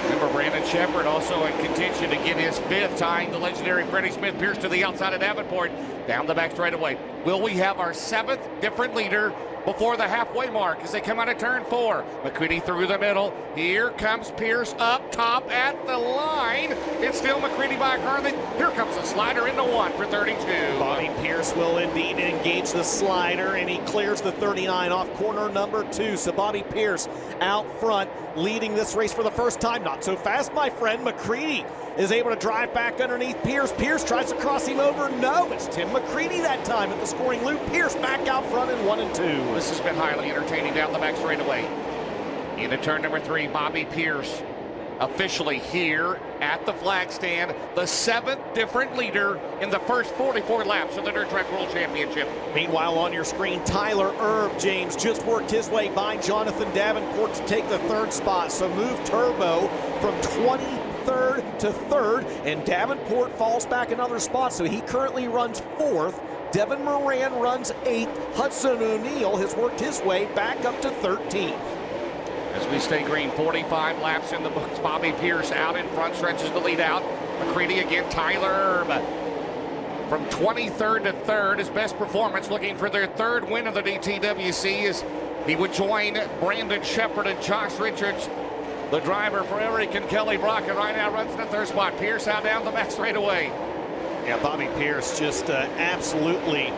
Remember, Brandon Shepard also in contention to get his 5th, tying the legendary Freddie Smith Pierce to the outside of Davenport. Down the back straightaway. Will we have our 7th different leader before the halfway mark as they come out of turn 4? McCready through the middle. Here comes Pierce up top at the line. It's still McCready by a car. Here comes a slider into 1 for 32. Bobby Pierce will indeed engage the slider, and he clears the 39 off corner number 2. So Bobby Pierce out front, leading this race for the first time. Not so fast, my friend. McCready is able to drive back underneath Pierce. Pierce tries to cross him over. No, it's Tim McCready that time at the scoring loop. Pierce back out front in 1 and 2. This has been highly entertaining down the back straightaway. Into turn number 3, Bobby Pierce officially here at the flag stand, the 7th different leader in the first 44 laps of the Dirt Track World Championship. Meanwhile, on your screen, Tyler Erb, James, just worked his way by Jonathan Davenport to take the 3rd spot. So move turbo from 23rd to 3rd, and Davenport falls back another spot, so he currently runs 4th. Devin Moran runs 8th. Hudson O'Neal has worked his way back up to 13th. As we stay green, 45 laps in the books. Bobby Pierce out in front, stretches the lead out. McCready again, Tyler Erb from 23rd to 3rd. His best performance, looking for their 3rd win of the DTWC, as he would join Brandon Shepard and Josh Richards. The driver for Eric and Kelly Brockett right now runs the 3rd spot. Pierce out down the back straightaway. Yeah, Bobby Pierce just absolutely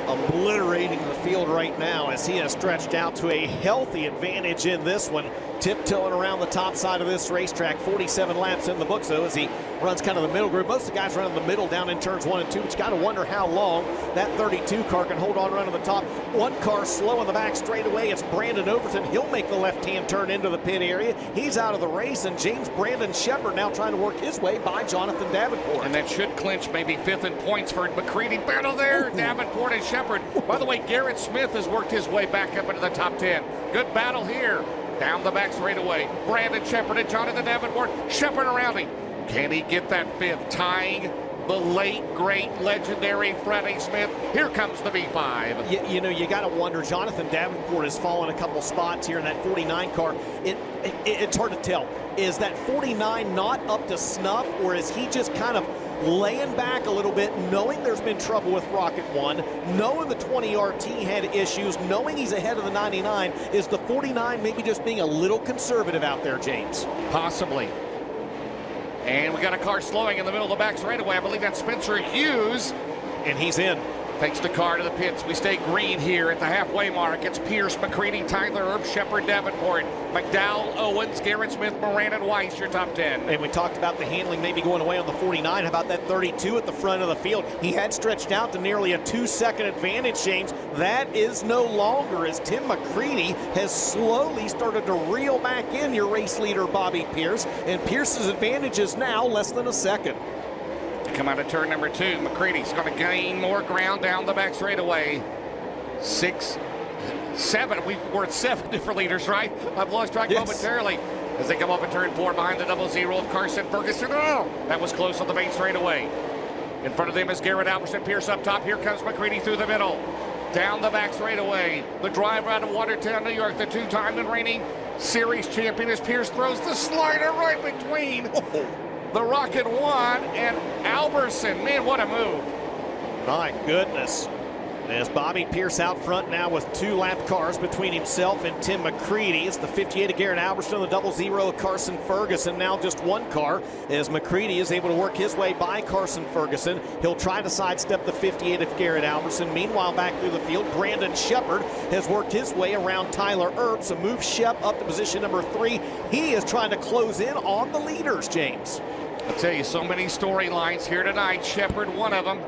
obliterating the field right now as he has stretched out to a healthy advantage in this one, tiptoeing around the top side of this racetrack. 47 laps in the books, though, as he runs kind of the middle group. Most of the guys run in the middle down in turns 1 and 2, but you got to wonder how long that 32 car can hold on running the top. One car slow in the back straightaway. It's Brandon Overton. He'll make the left-hand turn into the pit area. He's out of the race, and James Brandon Shepard now trying to work his way by Jonathan Davenport. And that should clinch maybe 5th in points for McCready. Battle there, Davenport and Shepard. By the way, Garrett Smith has worked his way back up into the top 10. Good battle here. Down the back straightaway. Brandon Shepard and Jonathan Davenport. Shepard around him. Can he get that 5th? Tying the late, great, legendary Freddie Smith. Here comes the B5. You know, you got to wonder. Jonathan Davenport has fallen a couple spots here in that 49 car. It's hard to tell. Is that 49 not up to snuff, or is he just kind of laying back a little bit, knowing there's been trouble with Rocket 1, knowing the 20 RT had issues, knowing he's ahead of the 99? Is the 49 maybe just being a little conservative out there, James? Possibly. And we got a car slowing in the middle of the back straightaway. I believe that's Spencer Hughes. And he's in. Takes the car to the pits. We stay green here at the halfway mark. It's Pierce, McCready, Tyler, Erb, Shepard, Davenport, McDowell, Owens, Garrett Smith, Moran, and Weiss, your top 10. And we talked about the handling maybe going away on the 49. How about that 32 at the front of the field? He had stretched out to nearly a 2-second advantage, James. That is no longer, as Tim McCready has slowly started to reel back in your race leader, Bobby Pierce. And Pierce's advantage is now less than a second. Come out of turn number 2. McCready's going to gain more ground down the back straightaway. 6, 7. We're at 7 different leaders, right? I've lost track momentarily. As they come up in turn 4 behind the 00 of Carson Ferguson. Oh, that was close on the main straightaway. In front of them is Garrett Albertson. Pierce up top. Here comes McCready through the middle. Down the back straightaway. The driver out of Watertown, New York. The 2-time and reigning series champion as Pierce throws the slider right between the Rocket 1 and Albertson. Man, what a move. My goodness. As Bobby Pierce out front now with 2 lap cars between himself and Tim McCready. It's the 58 of Garrett Albertson, the 00 of Carson Ferguson. Now just 1 car as McCready is able to work his way by Carson Ferguson. He'll try to sidestep the 58 of Garrett Albertson. Meanwhile, back through the field, Brandon Shepard has worked his way around Tyler Erb. So move Shep up to position number 3. He is trying to close in on the leaders, James. I'll tell you, so many storylines here tonight. Shepard, one of them.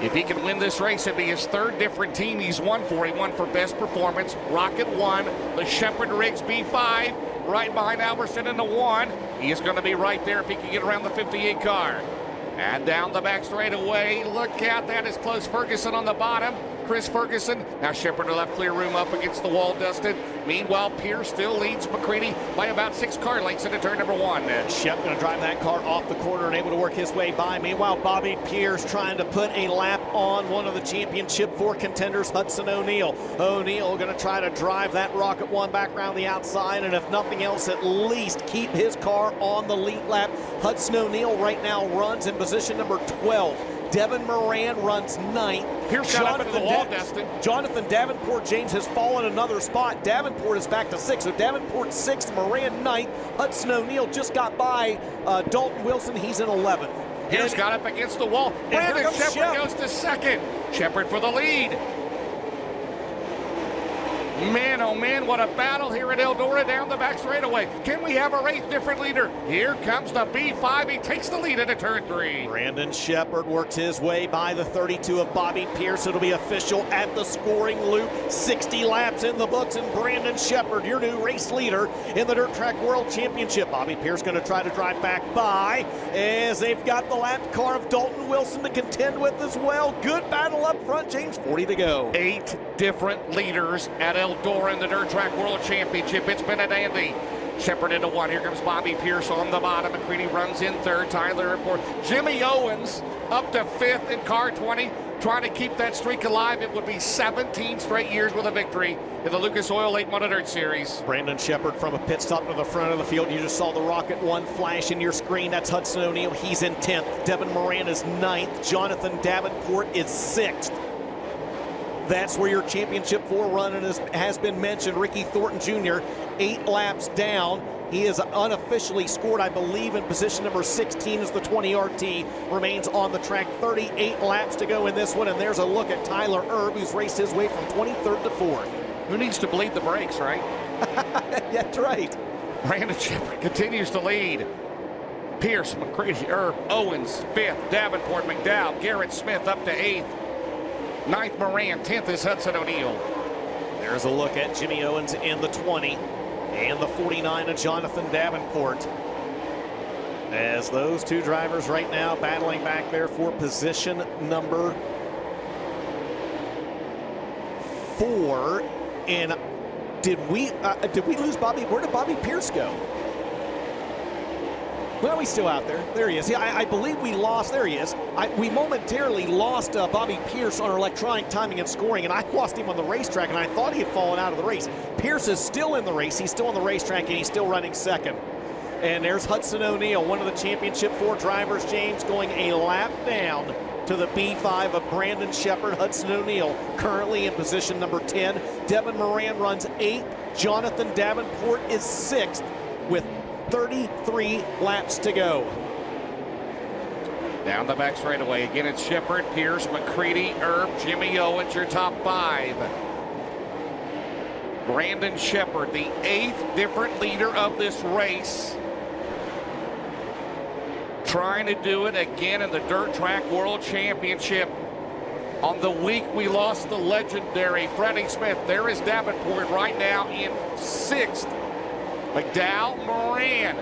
If he can win this race, it'd be his 3rd different team he's won for. He won for best performance. Rocket 1, the Shepard Riggs B5, right behind Albertson in the 1. He is going to be right there if he can get around the 58 car. And down the back straightaway. Look out, that is close. Ferguson on the bottom. Chris Ferguson. Now Shepard will have clear room up against the wall, Dustin. Meanwhile, Pierce still leads McCready by about 6 car lengths into turn number 1. Shep going to drive that car off the corner and able to work his way by. Meanwhile, Bobby Pierce trying to put a lap on one of the championship 4 contenders, Hudson O'Neal. O'Neal going to try to drive that Rocket 1 back around the outside, and if nothing else, at least keep his car on the lead lap. Hudson O'Neal right now runs in position number 12. Devin Moran runs 9th. Pierce got up into the wall, Dustin. Jonathan Davenport, James, has fallen another spot. Davenport is back to 6th. So Davenport 6th, Moran 9th. Hudson O'Neal just got by Dalton Wilson. He's in 11th. Pierce got up against the wall. Brandon Shepard goes to 2nd. Shepard for the lead. Man, oh man, what a battle here at Eldora down the back straightaway. Can we have a race different leader? Here comes the B5. He takes the lead into turn 3. Brandon Shepard works his way by the 32 of Bobby Pierce. It'll be official at the scoring loop. 60 laps in the books, and Brandon Shepard, your new race leader in the Dirt Track World Championship. Bobby Pierce going to try to drive back by as they've got the lap car of Dalton Wilson to contend with as well. Good battle up front, James. 40 to go. 8 different leaders at Eldora in the Dirt Track World Championship. It's been a dandy. Shepard into 1. Here comes Bobby Pierce on the bottom. McCready runs in 3rd. Tyler in 4th. Jimmy Owens up to 5th in car 20. Trying to keep that streak alive. It would be 17 straight years with a victory in the Lucas Oil Late Model Dirt Series. Brandon Shepard from a pit stop to the front of the field. You just saw the Rocket 1 flash in your screen. That's Hudson O'Neal. He's in 10th. Devin Moran is 9th. Jonathan Davenport is 6th. That's where your championship 4 run has been mentioned. Ricky Thornton Jr., 8 laps down. He is unofficially scored, I believe, in position number 16 as the 20 RT remains on the track. 38 laps to go in this one, and there's a look at Tyler Erb, who's raced his way from 23rd to 4th. Who needs to bleed the brakes, right? That's right. Brandon Shepard continues to lead. Pierce, McCready, Erb, Owens, 5th. Davenport, McDowell, Garrett Smith up to 8th. 9th Moran, 10th is Hudson O'Neal. There's a look at Jimmy Owens in the 20 and the 49 of Jonathan Davenport. As those 2 drivers right now battling back there for position number 4. And did we lose Bobby? Where did Bobby Pierce go? Well, he's still out there. There he is. Yeah, I believe we lost. There he is. We momentarily lost Bobby Pierce on our electronic timing and scoring, and I lost him on the racetrack, and I thought he had fallen out of the race. Pierce is still in the race. He's still on the racetrack, and he's still running 2nd. And there's Hudson O'Neal, one of the championship 4 drivers, James, going a lap down to the B5 of Brandon Shepard. Hudson O'Neal currently in position number 10. Devin Moran runs 8th. Jonathan Davenport is 6th with 33 laps to go. Down the back straightaway. Again, it's Shepard, Pierce, McCready, Erb, Jimmy Owens, your top 5. Brandon Shepard, the 8th different leader of this race. Trying to do it again in the Dirt Track World Championship. On the week we lost the legendary Freddie Smith. There is Davenport right now in 6th. McDowell, Moran.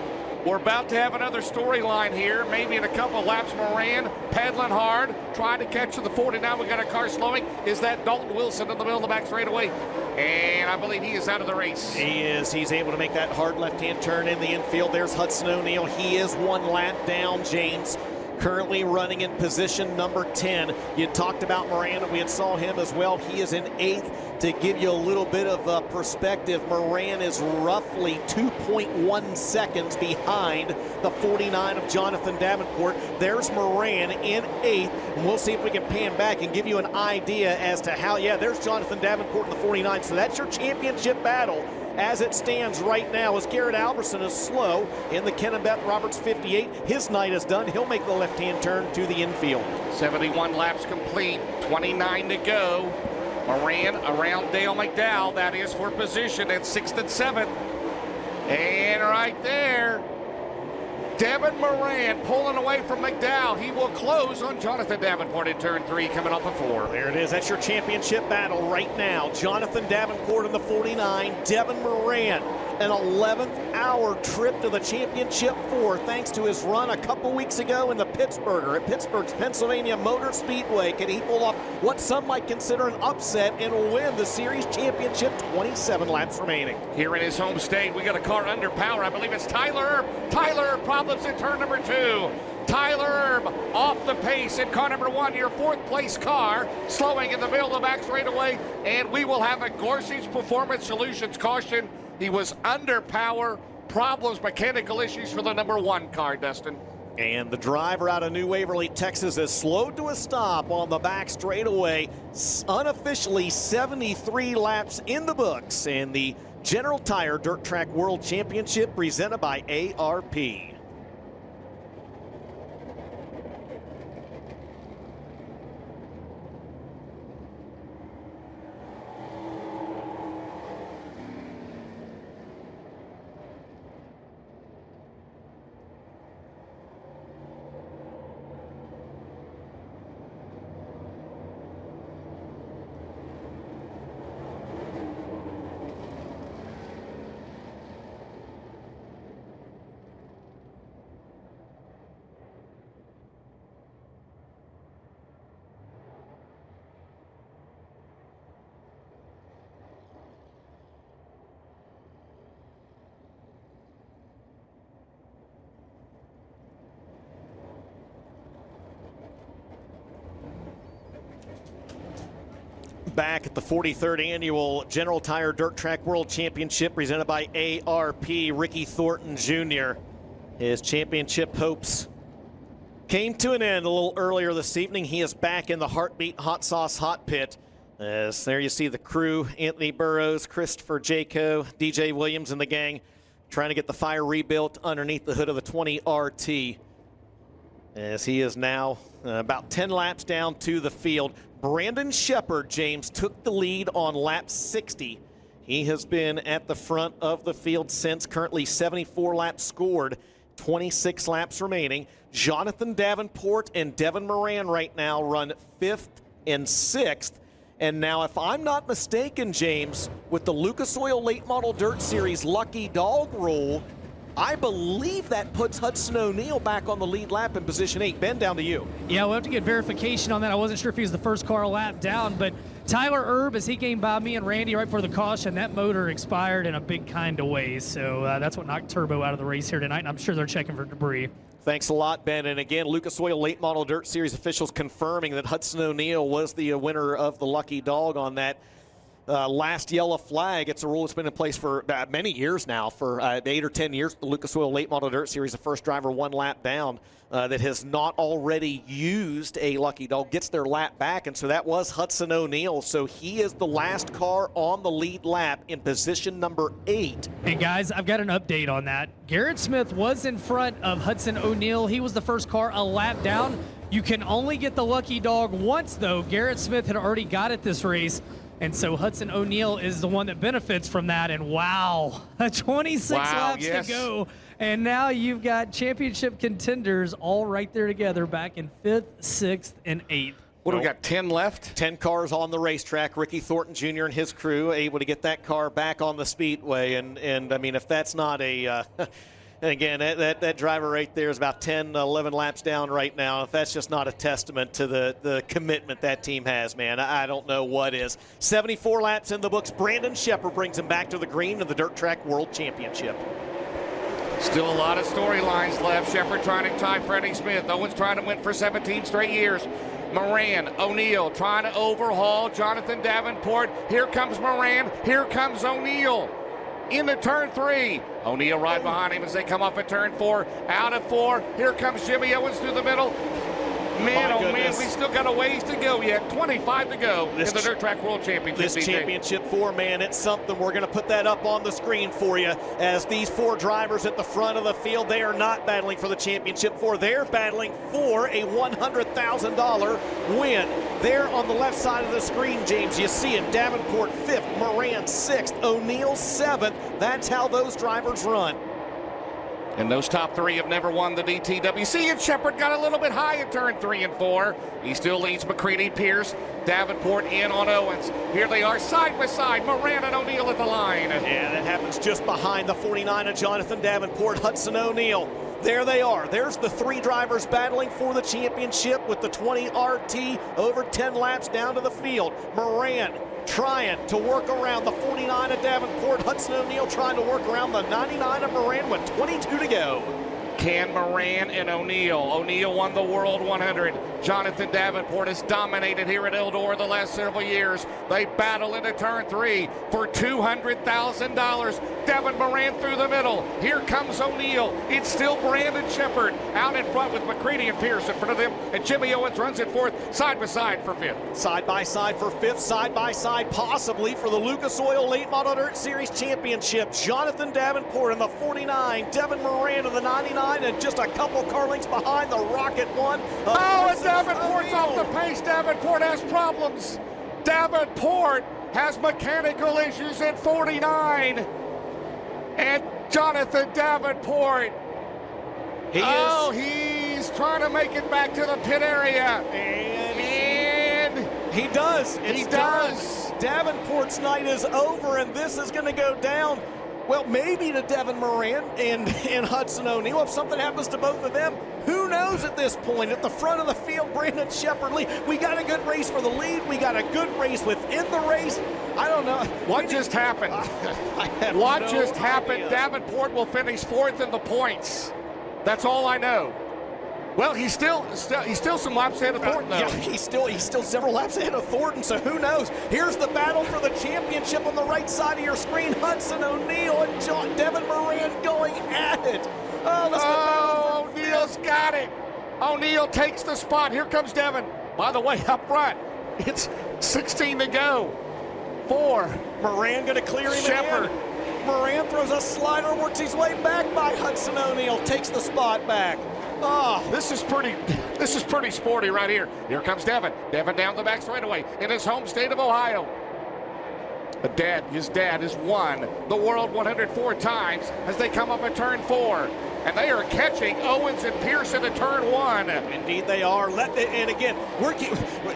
We're about to have another storyline here. Maybe in a couple of laps, Moran pedaling hard, trying to catch to the 49. We got a car slowing. Is that Dalton Wilson in the middle of the back straightaway? And I believe he is out of the race. He is. He's able to make that hard left-hand turn in the infield. There's Hudson O'Neal. He is 1 lap down, James. Currently running in position number 10. You talked about Moran, and we had saw him as well. He is in 8th. To give you a little bit of perspective, Moran is roughly 2.1 seconds behind the 49 of Jonathan Davenport. There's Moran in 8th, and we'll see if we can pan back and give you an idea as to how, there's Jonathan Davenport in the 49. So that's your championship battle as it stands right now, as Garrett Alberson is slow in the Ken and Beth Roberts 58. His night is done. He'll make the left-hand turn to the infield. 71 laps complete, 29 to go. Moran around Dale McDowell. That is for position at 6th and 7th. And right there, Devin Moran pulling away from McDowell. He will close on Jonathan Davenport in turn 3, coming off of 4. There it is. That's your championship battle right now. Jonathan Davenport in the 49. Devin Moran, an 11th-hour trip to the championship 4, thanks to his run a couple weeks ago in the Pittsburgher at Pittsburgh's Pennsylvania Motor Speedway. Can he pull off what some might consider an upset and win the series championship? 27 laps remaining. Here in his home state, we got a car under power. I believe it's Tyler Erb. Tyler Erb, problems in turn number 2. Tyler Erb off the pace in car number 1, your 4th place car, slowing in the middle of the back straightaway, and we will have a Gorsuch Performance Solutions caution. He was under power, problems, mechanical issues for the number 1 car, Dustin. And the driver out of New Waverly, Texas, is slowed to a stop on the back straightaway. Unofficially 73 laps in the books in the General Tire Dirt Track World Championship presented by ARP. Back at the 43rd Annual General Tire Dirt Track World Championship presented by ARP, Ricky Thornton Jr. His championship hopes came to an end a little earlier this evening. He is back in the Heartbeat Hot Sauce Hot Pit. As there you see the crew, Anthony Burrows, Christopher Jaco, DJ Williams and the gang trying to get the fire rebuilt underneath the hood of the 20 RT. As he is now about 10 laps down to the field. Brandon Shepard, James, took the lead on lap 60. He has been at the front of the field since. Currently 74 laps scored, 26 laps remaining. Jonathan Davenport and Devin Moran right now run 5th and 6th. And now, if I'm not mistaken, James, with the Lucas Oil Late Model Dirt Series Lucky Dog rule, I believe that puts Hudson O'Neal back on the lead lap in position 8. Ben, down to you. Yeah, we'll have to get verification on that. I wasn't sure if he was the first car lap down, but Tyler Erb, as he came by me and Randy right before the caution, that motor expired in a big kind of way. So that's what knocked Turbo out of the race here tonight, and I'm sure they're checking for debris. Thanks a lot, Ben. And again, Lucas Oil Late Model Dirt Series officials confirming that Hudson O'Neal was the winner of the Lucky Dog on that last yellow flag. It's a rule that's been in place for many years now, for 8 or 10 years. The Lucas Oil Late Model Dirt Series, the first driver 1 lap down that has not already used a Lucky Dog gets their lap back, and so that was Hudson O'Neal. So he is the last car on the lead lap in position number 8. And guys, I've got an update on that. Garrett Smith was in front of Hudson O'Neal. He was the first car a lap down. You can only get the lucky dog once, though. Garrett Smith had already got it this race, and so Hudson O'Neal is the one that benefits from that. And wow, 26 laps to go. And now you've got championship contenders all right there together back in 5th, 6th, and 8th. What do we got, 10 left? 10 cars on the racetrack. Ricky Thornton Jr. and his crew able to get that car back on the Speedway. And I mean, if that's not a and again, that driver right there is about 10, 11 laps down right now. If that's just not a testament to the commitment that team has, man, I don't know what is. 74 laps in the books. Brandon Sheppard brings him back to the green of the Dirt Track World Championship. Still a lot of storylines left. Sheppard trying to tie Freddie Smith. Owens trying to win for 17 straight years. Moran, O'Neal trying to overhaul Jonathan Davenport. Here comes Moran. Here comes O'Neal. Into turn 3. O'Neal right behind him as they come off at turn 4. Out of 4. Here comes Jimmy Owens through the middle. Man, oh man, we still got a ways to go yet. 25 to go in the Dirt Track World Championship. This Championship 4, man, it's something. We're going to put that up on the screen for you. As these 4 drivers at the front of the field, they are not battling for the Championship 4. They're battling for a $100,000 win. There on the left side of the screen, James, you see it. Davenport 5th, Moran 6th, O'Neal 7th. That's how those drivers run. And those top 3 have never won the DTWC, and Sheppard got a little bit high in turn 3 and 4. He still leads McCready, Pierce, Davenport in on Owens. Here they are side by side, Moran and O'Neal at the line. Yeah, that happens just behind the 49 of Jonathan Davenport, Hudson O'Neal. There they are. There's the 3 drivers battling for the championship with the 20 RT over 10 laps down to the field. Moran trying to work around the 49 of Davenport. Hudson O'Neal trying to work around the 99 of Moran with 22 to go. Can Moran and O'Neal. O'Neal won the World 100. Jonathan Davenport has dominated here at Eldora the last several years. They battle into turn 3 for $200,000. Devin Moran through the middle. Here comes O'Neal. It's still Brandon Sheppard out in front with McCready and Pierce in front of them. And Jimmy Owens runs it 4th, side by side for 5th. Side by side for 5th, side by side possibly for the Lucas Oil Late Model Dirt Series Championship. Jonathan Davenport in the 49, Devin Moran in the 99, and just a couple car lengths behind the Rocket 1. Oh, and Davenport's off the pace. Davenport has problems. Davenport has mechanical issues at 49. And Jonathan Davenport, he's trying to make it back to the pit area. And he does. He does. Davenport's night is over, and this is going to go down, well, maybe to Devin Moran and Hudson O'Neal. If something happens to both of them, who knows at this point? At the front of the field, Brandon Sheppard lead. We got a good race for the lead. We got a good race within the race. I don't know. What just happened? What just happened? Davenport will finish 4th in the points. That's all I know. Well, he's still some laps ahead of Thornton, though. Yeah, he's still several laps ahead of Thornton, so who knows? Here's the battle for the championship on the right side of your screen. Hudson O'Neal and Devin Moran going at it. Oh, O'Neal's got it. O'Neal takes the spot. Here comes Devin. By the way, up front, it's 16 to go. 4. Moran going to clear him Sheppard. again. Moran throws a slider, works his way back by Hudson O'Neal, takes the spot back. Oh, this is pretty sporty right here. Here comes Devin. Devin down the back straightaway in his home state of Ohio. His dad has won the World 104 times as they come up at turn 4. And they are catching Owens and Pearson at turn 1. Indeed they are. And again,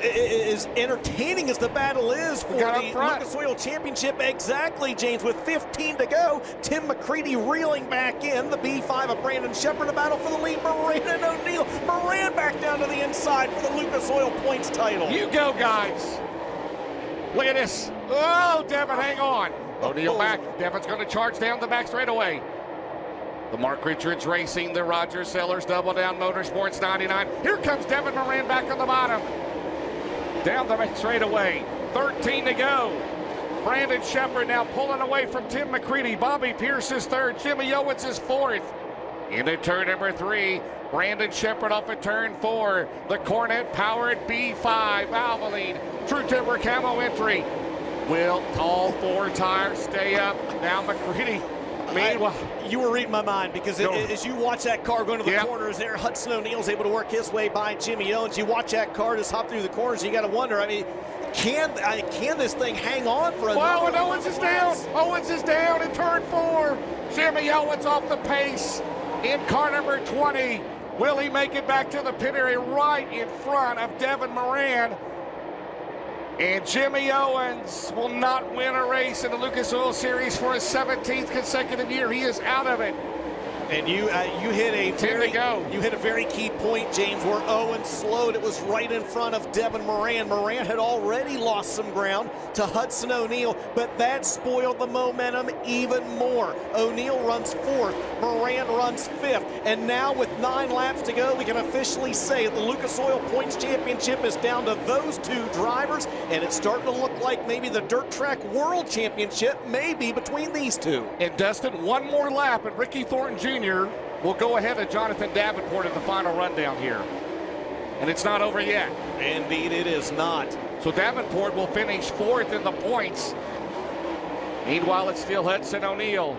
as entertaining as the battle is for the Lucas Oil Championship, exactly, James, with 15 to go, Tim McCready reeling back in. The B5 of Brandon Sheppard, a battle for the lead. Moran and O'Neal. Moran back down to the inside for the Lucas Oil points title. You go, guys. Look at this. Oh, Devin, hang on. O'Neal back. Devin's going to charge down the back straightaway. The Mark Richards Racing, the Roger Sellers Double Down Motorsports 99. Here comes Devin Moran back on the bottom. Down the back straightaway. 13 to go. Brandon Sheppard now pulling away from Tim McCready. Bobby Pierce is 3rd. Jimmy Owens is 4th. Into turn number 3. Brandon Sheppard off at turn 4. The Cornet-powered B5 Valvoline True Timber Camo entry. Will all 4 tires stay up? Now McCready Meanwhile, you were reading my mind because as you watch that car going to the Yep. corners there, Hudson O'Neal's able to work his way by Jimmy Owens. You watch that car just hop through the corners, you got to wonder, I mean, can this thing hang on for another? wow, and Owens is down. Owens is down in turn 4. Jimmy Owens off the pace in car number 20. Will he make it back to the pit area right in front of Devin Moran? And Jimmy Owens will not win a race in the Lucas Oil Series for his 17th consecutive year. He is out of it. And you hit a very key point, James, where Owens slowed. It was right in front of Devin Moran. Moran had already lost some ground to Hudson O'Neal, but that spoiled the momentum even more. O'Neal runs 4th, Moran runs 5th, and now with 9 laps to go, we can officially say that the Lucas Oil Points Championship is down to those 2 drivers, and it's starting to look like maybe the Dirt Track World Championship may be between these 2. And Dustin, one more lap, and Ricky Thornton Jr. will go ahead of Jonathan Davenport in the final rundown here. And it's not over yet. Indeed, it is not. So Davenport will finish 4th in the points. Meanwhile, it's still Hudson O'Neal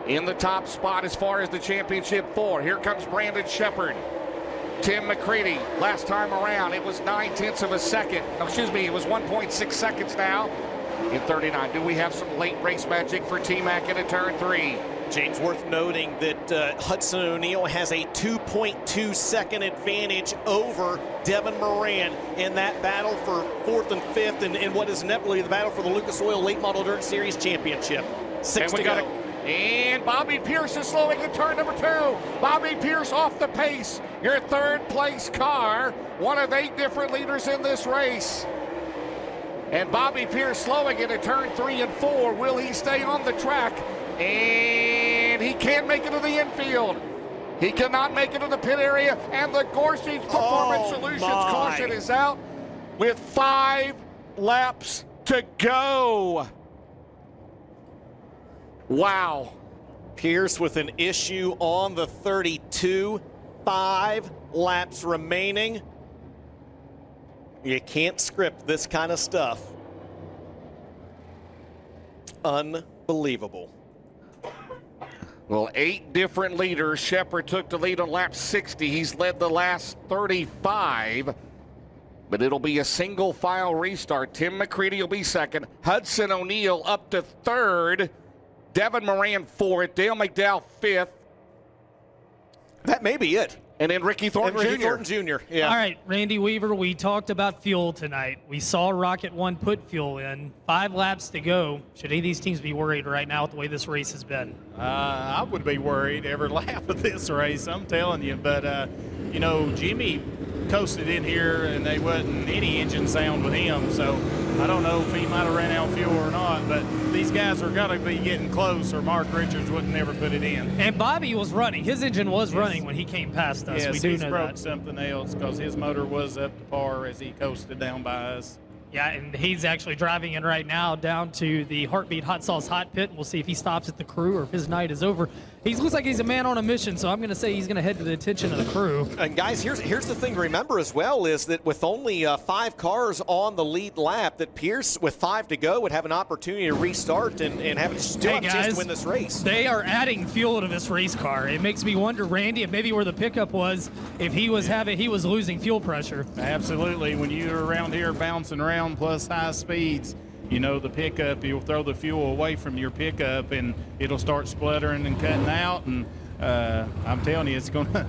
in the top spot as far as the championship 4. Here comes Brandon Shepherd. Tim McCready, last time around, it was 9/10 of a second. No, excuse me, it was 1.6 seconds now in 39. Do we have some late race magic for T-Mac into turn 3? James, worth noting that Hudson O'Neal has a 2.2 second advantage over Devin Moran in that battle for 4th and 5th and what is inevitably the battle for the Lucas Oil Late Model Dirt Series Championship. 6 to go. And Bobby Pierce is slowing in turn number 2. Bobby Pierce off the pace. Your 3rd place car, one of 8 different leaders in this race. And Bobby Pierce slowing into turn 3 and 4. Will he stay on the track? And he can't make it to the infield. He cannot make it to the pit area. And the Gorsuch Performance Solutions caution is out with 5 laps to go. Wow. Pierce with an issue on the 32. 5 laps remaining. You can't script this kind of stuff. Unbelievable. Well, 8 different leaders. Shepherd took the lead on lap 60. He's led the last 35. But it'll be a single file restart. Tim McCready will be 2nd. Hudson O'Neal up to 3rd. Devin Moran 4th. Dale McDowell 5th. That may be it. And then Ricky Thornton Jr. Yeah. All right, Randy Weaver, we talked about fuel tonight. We saw Rocket One put fuel in. 5 laps to go. Should any of these teams be worried right now with the way this race has been? I would be worried every lap of this race, I'm telling you. But, you know, Jimmy coasted in here and there wasn't any engine sound with him. So I don't know if he might have ran out of fuel or not. But these guys are going to be getting close or Mark Richards wouldn't never put it in. And Bobby was running. His engine was running when he came past us. Yes, we do he's know broke that. something else because his motor was up to par as he coasted down by us. Yeah, and he's actually driving in right now down to the Heartbeat Hot Sauce Hot Pit. We'll see if he stops at the crew or if his night is over. He looks like he's a man on a mission, so I'm going to say he's going to head to the attention of the crew. And guys, here's the thing to remember as well is that with only 5 cars on the lead lap, that Pierce, with 5 to go, would have an opportunity to restart and have a chance to win this race. They are adding fuel to this race car. It makes me wonder, Randy, if maybe where the pickup was, if he was losing fuel pressure. Absolutely. When you're around here bouncing around plus high speeds, you know, the pickup, you'll throw the fuel away from your pickup and it'll start spluttering and cutting out. And I'm telling you, it's going to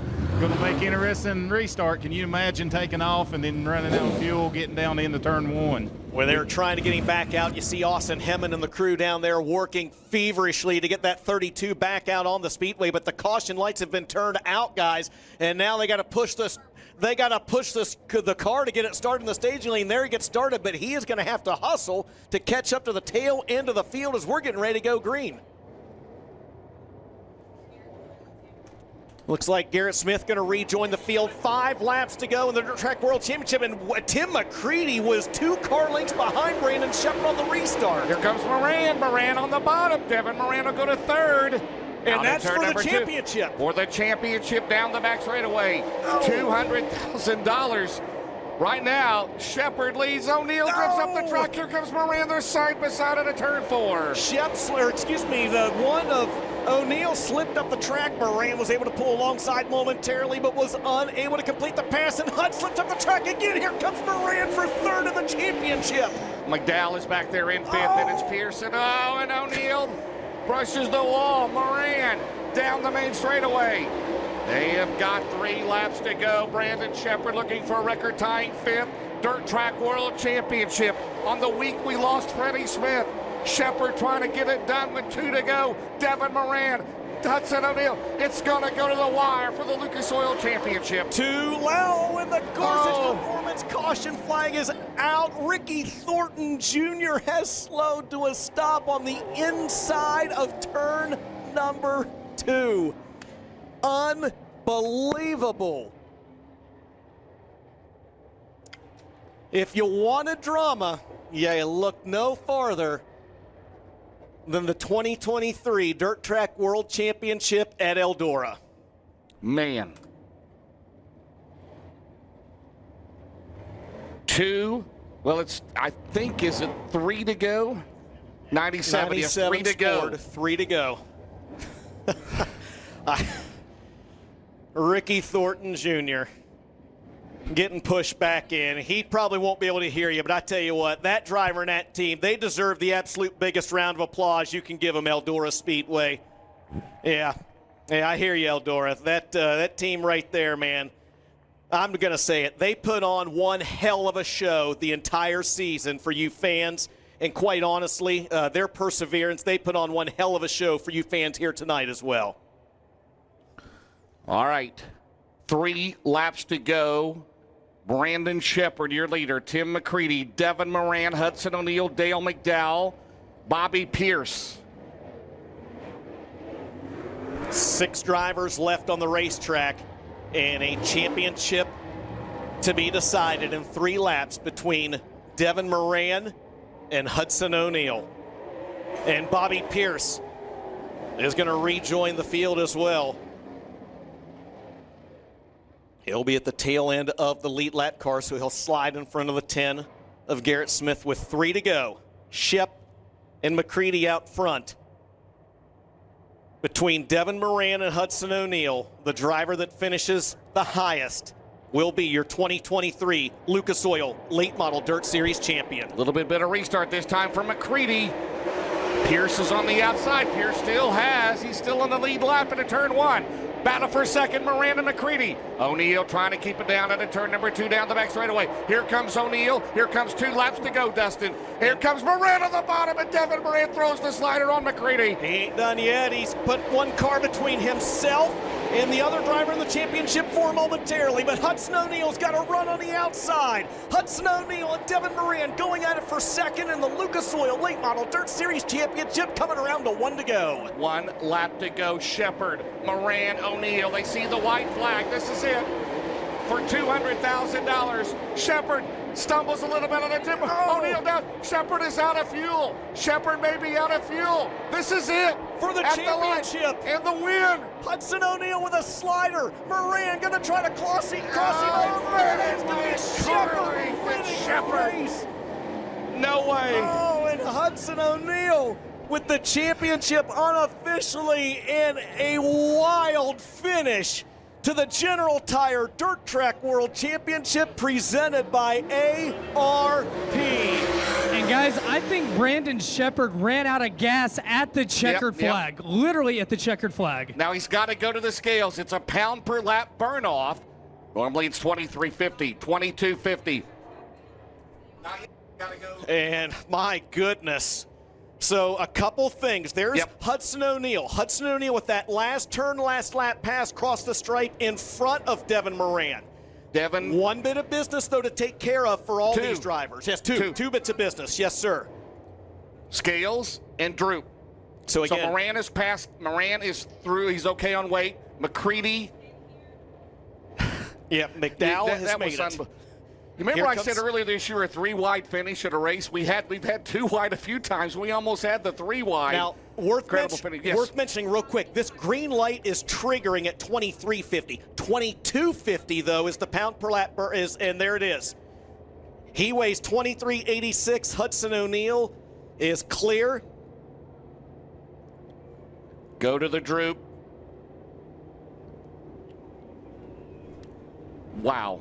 make interesting restart. Can you imagine taking off and then running out of fuel, getting down into turn 1? Where they're trying to get him back out, you see Austin Hemmon and the crew down there working feverishly to get that 32 back out on the speedway, but the caution lights have been turned out, guys, and now they got to push this. They got to push the car to get it started in the staging lane. There he gets started, but he is going to have to hustle to catch up to the tail end of the field as we're getting ready to go green. Looks like Garrett Smith going to rejoin the field. 5 laps to go in the Dirt Track World Championship, and Tim McCready was 2 car lengths behind Brandon Shepherd on the restart. Here comes Moran. Moran on the bottom. Devin Moran will go to 3rd. And that's for the championship. For the championship down the back straightaway. $200,000 Right now, Shepard leads. O'Neal drifts up the track. Here comes Moran. They're side by side at a turn 4. The one of O'Neal slipped up the track. Moran was able to pull alongside momentarily, but was unable to complete the pass. And Hunt slipped up the track again. Here comes Moran for third in the championship. McDowell is back there in 5th, and it's Pearson. Oh, and O'Neal brushes the wall. Moran down the main straightaway. They have got 3 laps to go. Brandon Shepard looking for a record-tying 5th Dirt Track World Championship. On the week we lost Freddie Smith. Shepard trying to get it done with 2 to go. Devin Moran, Hudson O'Neal. It's going to go to the wire for the Lucas Oil Championship. Too low, and the Gorsuch Performance caution flag is out. Ricky Thornton Jr. has slowed to a stop on the inside of turn number 2. Unbelievable. If you wanted drama, you look no farther than the 2023 Dirt Track World Championship at Eldora. Man. 2. Well, I think, is it 3 to go? 97, yes, 3 to go. Scored, 3 to go. Ricky Thornton Jr. getting pushed back in. He probably won't be able to hear you, but I tell you what, that driver and that team, they deserve the absolute biggest round of applause you can give them, Eldora Speedway. Yeah, I hear you, Eldora. That team right there, man, I'm going to say it. They put on one hell of a show the entire season for you fans, and quite honestly, their perseverance, they put on one hell of a show for you fans here tonight as well. All right, 3 laps to go. Brandon Shepard, your leader. Tim McCready, Devin Moran, Hudson O'Neal, Dale McDowell, Bobby Pierce. 6 drivers left on the racetrack, and a championship to be decided in 3 laps between Devin Moran and Hudson O'Neal. And Bobby Pierce is going to rejoin the field as well. He'll be at the tail end of the lead lap car, so he'll slide in front of the 10 of Garrett Smith with 3 to go. Shep and McCready out front. Between Devin Moran and Hudson O'Neal, the driver that finishes the highest will be your 2023 Lucas Oil Late Model Dirt Series champion. A little bit better restart this time for McCready. Pierce is on the outside. Pierce he's still in the lead lap into turn 1. Battle for second, Moran and McCready. O'Neal trying to keep it down at a turn number 2 down the back straightaway. Here comes O'Neal. Here comes 2 laps to go, Dustin. Here comes Moran on the bottom, and Devin Moran throws the slider on McCready. He ain't done yet. He's put 1 car between himself and the other driver in the championship for momentarily, but Hudson O'Neal's got a run on the outside. Hudson O'Neal and Devin Moran going at it for second in the Lucas Oil Late Model Dirt Series Championship, coming around to 1 to go. 1 lap to go. Shepard, Moran, O'Neal. They see the white flag. This is it for $200,000. Shepard stumbles a little bit on the tip. O'Neal down. Shepard is out of fuel. Shepard may be out of fuel. This is it for the championship and the win. Hudson O'Neal with a slider. Moran going to try to cross him over. It's going to be Shepard winning the race. No way. Oh, and Hudson O'Neal with the championship unofficially in a wild finish to the General Tire Dirt Track World Championship presented by ARP. And guys, I think Brandon Shepard ran out of gas at the checkered flag, literally at the checkered flag. Now he's got to go to the scales. It's a pound per lap burn off. Normally it's 23.50, 22.50. Now you gotta go. And my goodness. So a couple things. There's Hudson O'Neal. Hudson O'Neal with that last turn, last lap pass across the stripe in front of Devin Moran. Devin. 1 bit of business, though, to take care of for all these drivers. Yes, two bits of business. Yes, sir. Scales and Droop. So again, Moran is passed. Moran is through. He's okay on weight. McCready. McDowell has made it. You remember I said earlier this year a 3-wide finish at a race? We've had 2 wide a few times. We almost had the 3 wide. Now, worth mentioning real quick, this green light is triggering at 23.50. 22.50, though, is the pound per lap, and there it is. He weighs 2386. Hudson O'Neal is clear. Go to the droop. Wow.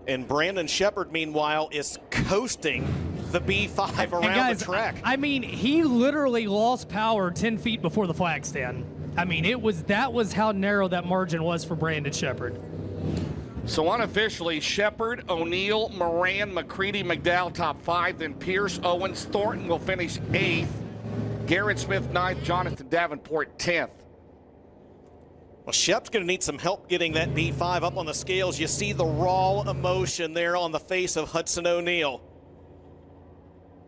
And Brandon Shepard, meanwhile, is coasting the B5 around guys, the track. I mean, he literally lost power 10 feet before the flag stand. I mean, that was how narrow that margin was for Brandon Shepard. So unofficially, Shepard, O'Neal, Moran, McCready, McDowell, top 5. Then Pierce, Owens, Thornton will finish 8th. Garrett Smith, 9th. Jonathan Davenport, 10th. Well, Shep's going to need some help getting that B5 up on the scales. You see the raw emotion there on the face of Hudson O'Neal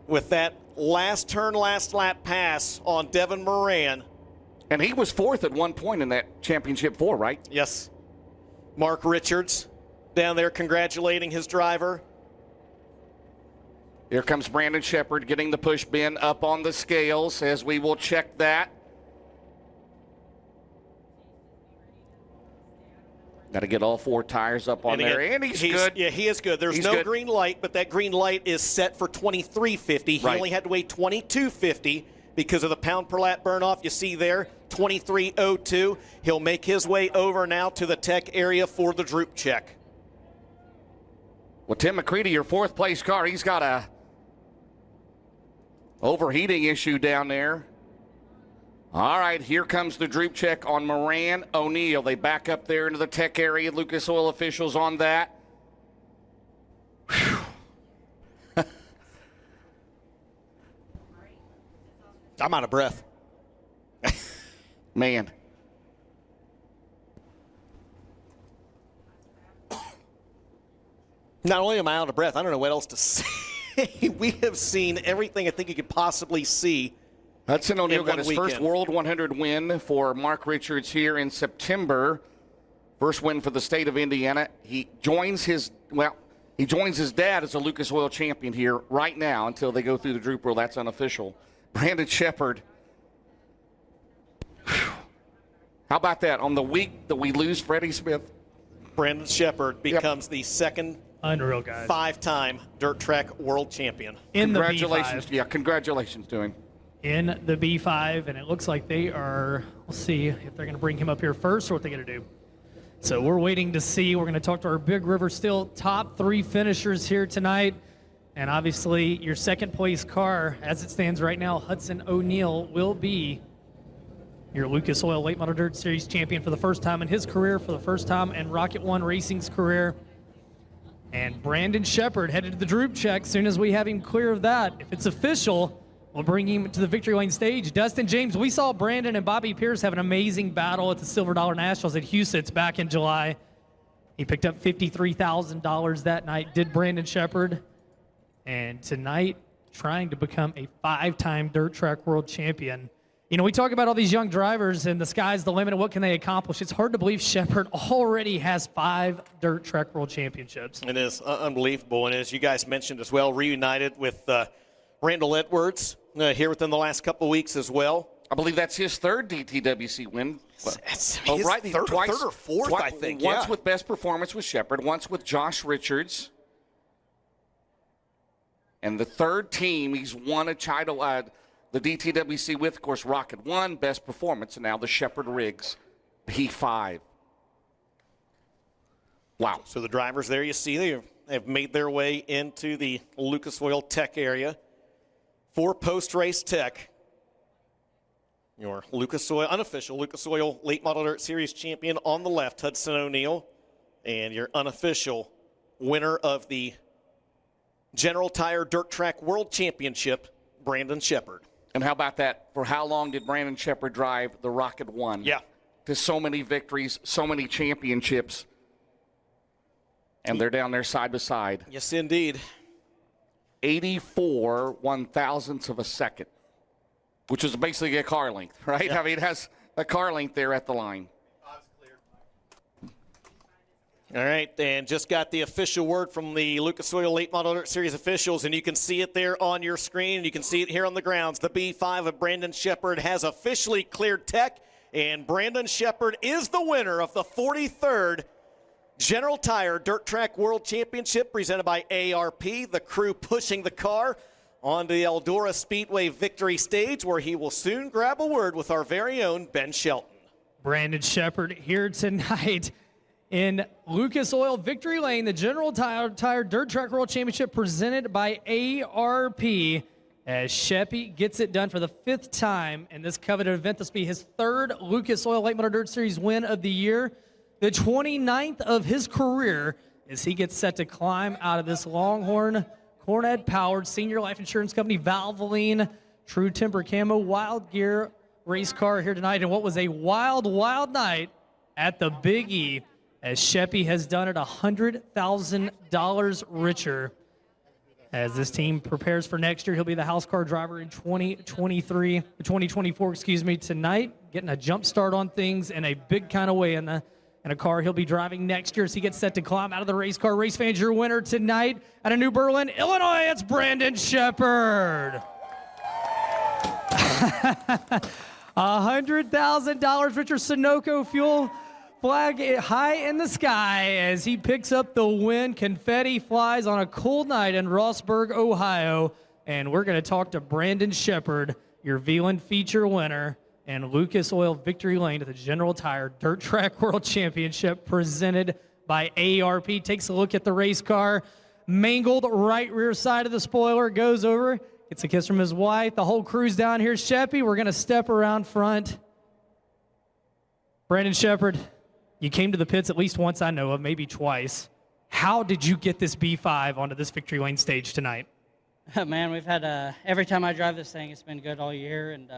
with that last turn, last lap pass on Devin Moran. And he was 4th at one point in that championship 4, right? Yes. Mark Richards down there congratulating his driver. Here comes Brandon Shepard getting the push bin up on the scales as we will check that. Got to get all 4 tires up on there, and he's good. Yeah, he is good. There's He's no good. green light, but that green light is set for 2350. He Right. only had to weigh 2250 because of the pound per lap burn off. You see there, 2302. He'll make his way over now to the tech area for the droop check. Well, Tim McCready, your 4th place car, he's got a overheating issue down there. All right, here comes the droop check on Moran O'Neal. They back up there into the tech area. Lucas Oil officials on that. I'm out of breath. Man. Not only am I out of breath, I don't know what else to say. We have seen everything I think you could possibly see. Hudson O'Neal in got one his weekend. first World 100 win for Mark Richards here in September. First win for the state of Indiana. He joins his dad as a Lucas Oil champion here right now until they go through the droop rule. That's unofficial. Brandon Shepard. How about that? On the week that we lose Freddie Smith, Brandon Shepard becomes the second Unreal, guys. 5-time dirt track world champion. In the congratulations. B5. Yeah, congratulations to him. In the B5, and it looks like they are, we'll see if they're going to bring him up here first or what they're going to do. So we're waiting to see. We're going to talk to our Big River Steel top 3 finishers here tonight. And obviously, your second place car, as it stands right now, Hudson O'Neal, will be your Lucas Oil Late Model Dirt Series champion for the first time in his career, for the first time in Rocket One Racing's career. And Brandon Shepard headed to the droop check. As soon as we have him clear of that, if it's official, we'll bring him to the victory lane stage. Dustin James, we saw Brandon and Bobby Pierce have an amazing battle at the Silver Dollar Nationals at Huset's back in July. He picked up $53,000 that night, did Brandon Shepard. And tonight, trying to become a 5-time dirt track world champion. You know, we talk about all these young drivers and the sky's the limit and what can they accomplish. It's hard to believe Shepard already has 5 dirt track world championships. It is unbelievable. And as you guys mentioned as well, reunited with Randall Edwards here within the last couple of weeks as well. I believe that's his 3rd DTWC win. It's Oh, his right. third or fourth, I think. Once yeah. with best performance with Shepard, once with Josh Richards. And the 3rd team he's won a title, the DTWC with, of course, Rocket One, best performance, and now the Shepard Riggs P5. Wow. So the drivers there, you see, they have made their way into the Lucas Oil Tech area for post-race tech. Your Lucas Oil, unofficial Lucas Oil Late Model Dirt Series champion on the left, Hudson O'Neal, and your unofficial winner of the General Tire Dirt Track World Championship, Brandon Shepard. And how about that? For how long did Brandon Shepard drive the Rocket One? Yeah. To so many victories, so many championships. And they're down there side by side. Yes, indeed. 84 1,000ths of a second, which is basically a car length, right? Yeah. I mean, it has a car length there at the line. All right, and just got the official word from the Lucas Oil Late Model Dirt Series officials, and you can see it there on your screen, and you can see it here on the grounds. The B5 of Brandon Shepard has officially cleared tech, and Brandon Shepard is the winner of the 43rd General Tire Dirt Track World Championship presented by ARP. The crew pushing the car onto the Eldora Speedway victory stage, where he will soon grab a word with our very own Ben Shelton. Brandon Shepherd here tonight in Lucas Oil Victory Lane, the General Tire Dirt Track World Championship presented by ARP, as Sheppy gets it done for the 5th time in this coveted event. This will be his 3rd Lucas Oil Late Model Dirt Series win of the year, the 29th of his career, as he gets set to climb out of this Longhorn Cornette-powered Senior Life Insurance Company Valvoline True Timber Camo Wild Gear race car here tonight. And what was a wild, wild night at the Big E, as Sheppy has done it $100,000 richer. As this team prepares for next year, he'll be the house car driver in 2024, tonight, getting a jump start on things in a big kind of way in a car he'll be driving next year as he gets set to climb out of the race car. Race fans, your winner tonight out of New Berlin, Illinois, it's Brandon Shepherd. $100,000 Richard Sunoco fuel flag high in the sky as he picks up the win. Confetti flies on a cold night in Rossburg, Ohio. And we're going to talk to Brandon Shepherd, your VLAN feature winner, and Lucas Oil Victory Lane at the General Tire Dirt Track World Championship presented by ARP. Takes a look at the race car. Mangled right rear side of the spoiler. Goes over. Gets a kiss from his wife. The whole crew's down here. Sheppy, we're going to step around front. Brandon Shepherd, you came to the pits at least once I know of, maybe twice. How did you get this B5 onto this Victory Lane stage tonight? Man, we've had, every time I drive this thing, it's been good all year. And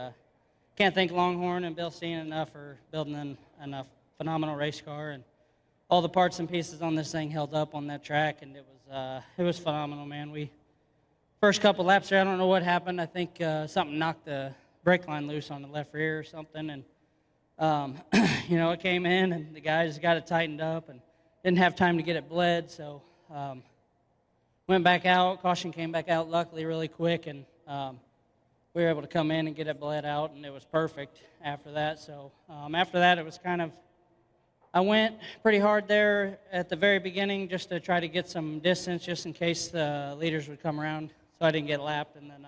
can't thank Longhorn and Bill Steen enough for building a phenomenal race car. And all the parts and pieces on this thing held up on that track, and it was phenomenal, man. First couple laps there, I don't know what happened. I think something knocked the brake line loose on the left rear or something, and it came in, and the guys got it tightened up and didn't have time to get it bled, so went back out. Caution came back out, luckily, really quick, and we were able to come in and get it bled out, and it was perfect after that. So after that, it was I went pretty hard there at the very beginning just to try to get some distance, just in case the leaders would come around, so I didn't get lapped. And then,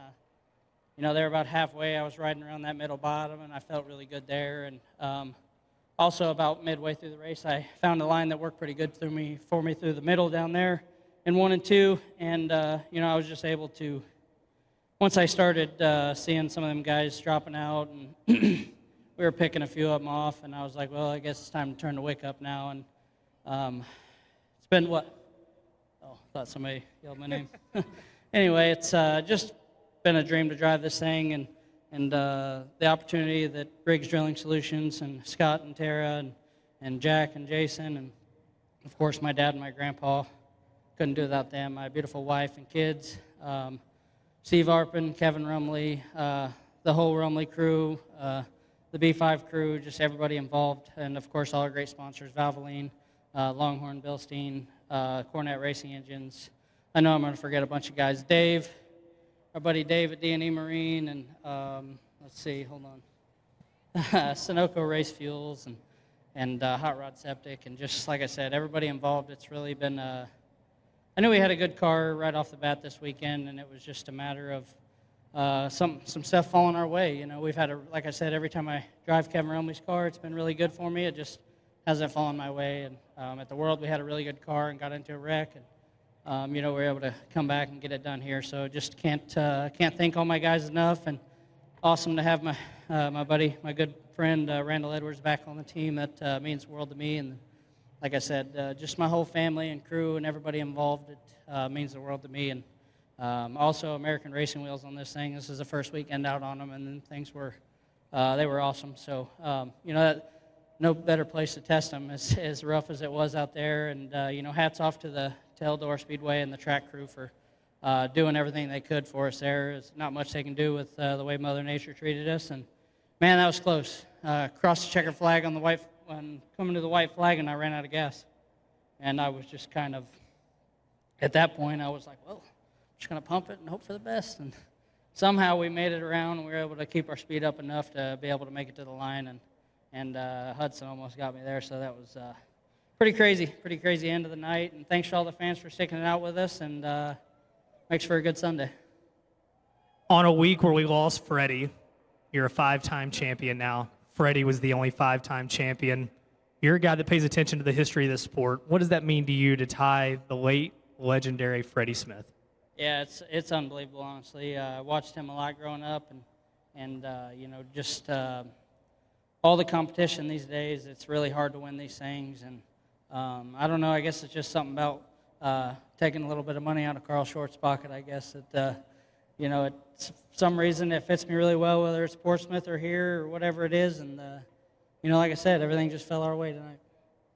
they were about halfway. I was riding around that middle bottom, and I felt really good there. And also about midway through the race, I found a line that worked pretty good for me through the middle down there in 1 and 2. And, I was just able to, once I started seeing some of them guys dropping out, and we were picking a few of them off, and I was like, well, I guess it's time to turn the wick up now. And it's been what? Oh, I thought somebody yelled my name. Anyway, it's just been a dream to drive this thing, and the opportunity that Briggs Drilling Solutions and Scott and Tara and Jack and Jason, and of course my dad and my grandpa, couldn't do without them, my beautiful wife and kids, Steve Arpin, Kevin Rumley, the whole Rumley crew, the B5 crew, just everybody involved, and of course all our great sponsors, Valvoline, Longhorn, Bill Steen, Cornette Racing Engines. I know I'm going to forget a bunch of guys. Dave, our buddy Dave at D&E Marine, and let's see, hold on. Sunoco Race Fuels and Hot Rod Septic, and just like I said, everybody involved. It's really been, I knew we had a good car right off the bat this weekend, and it was just a matter of some stuff falling our way. We've had, like I said, every time I drive Kevin Rumley's car, it's been really good for me. It just hasn't fallen my way. And at the World, we had a really good car and got into a wreck, and we were able to come back and get it done here. So just can't thank all my guys enough, and awesome to have my buddy, my good friend Randall Edwards back on the team. That means the world to me. And like I said, just my whole family and crew and everybody involved, it means the world to me. And also American Racing Wheels on this thing. This is the first weekend out on them, and then things were, they were awesome. So, no better place to test them as rough as it was out there. And, hats off to Eldora Speedway and the track crew for doing everything they could for us there. There's not much they can do with the way Mother Nature treated us. And, man, that was close. Crossed the checkered flag on the white, coming to the white flag, and I ran out of gas. And I was just kind of, at that point, I was like, well, just going to pump it and hope for the best. And somehow we made it around, and we were able to keep our speed up enough to be able to make it to the line. And Hudson almost got me there, so that pretty crazy end of the night. And thanks to all the fans for sticking it out with us, and makes for a good Sunday. On a week where we lost Freddie, you're a 5-time champion now. Freddie was the only 5-time champion. You're a guy that pays attention to the history of this sport. What does that mean to you to tie the late legendary Freddie Smith? Yeah, it's unbelievable, honestly. I watched him a lot growing up, and you know, just all the competition these days, it's really hard to win these things. And I don't know, I guess it's just something about taking a little bit of money out of Carl Short's pocket, I guess. That, you know, for some reason it fits me really well, whether it's Portsmouth or here or whatever it is. And, you know, like I said, everything just fell our way tonight.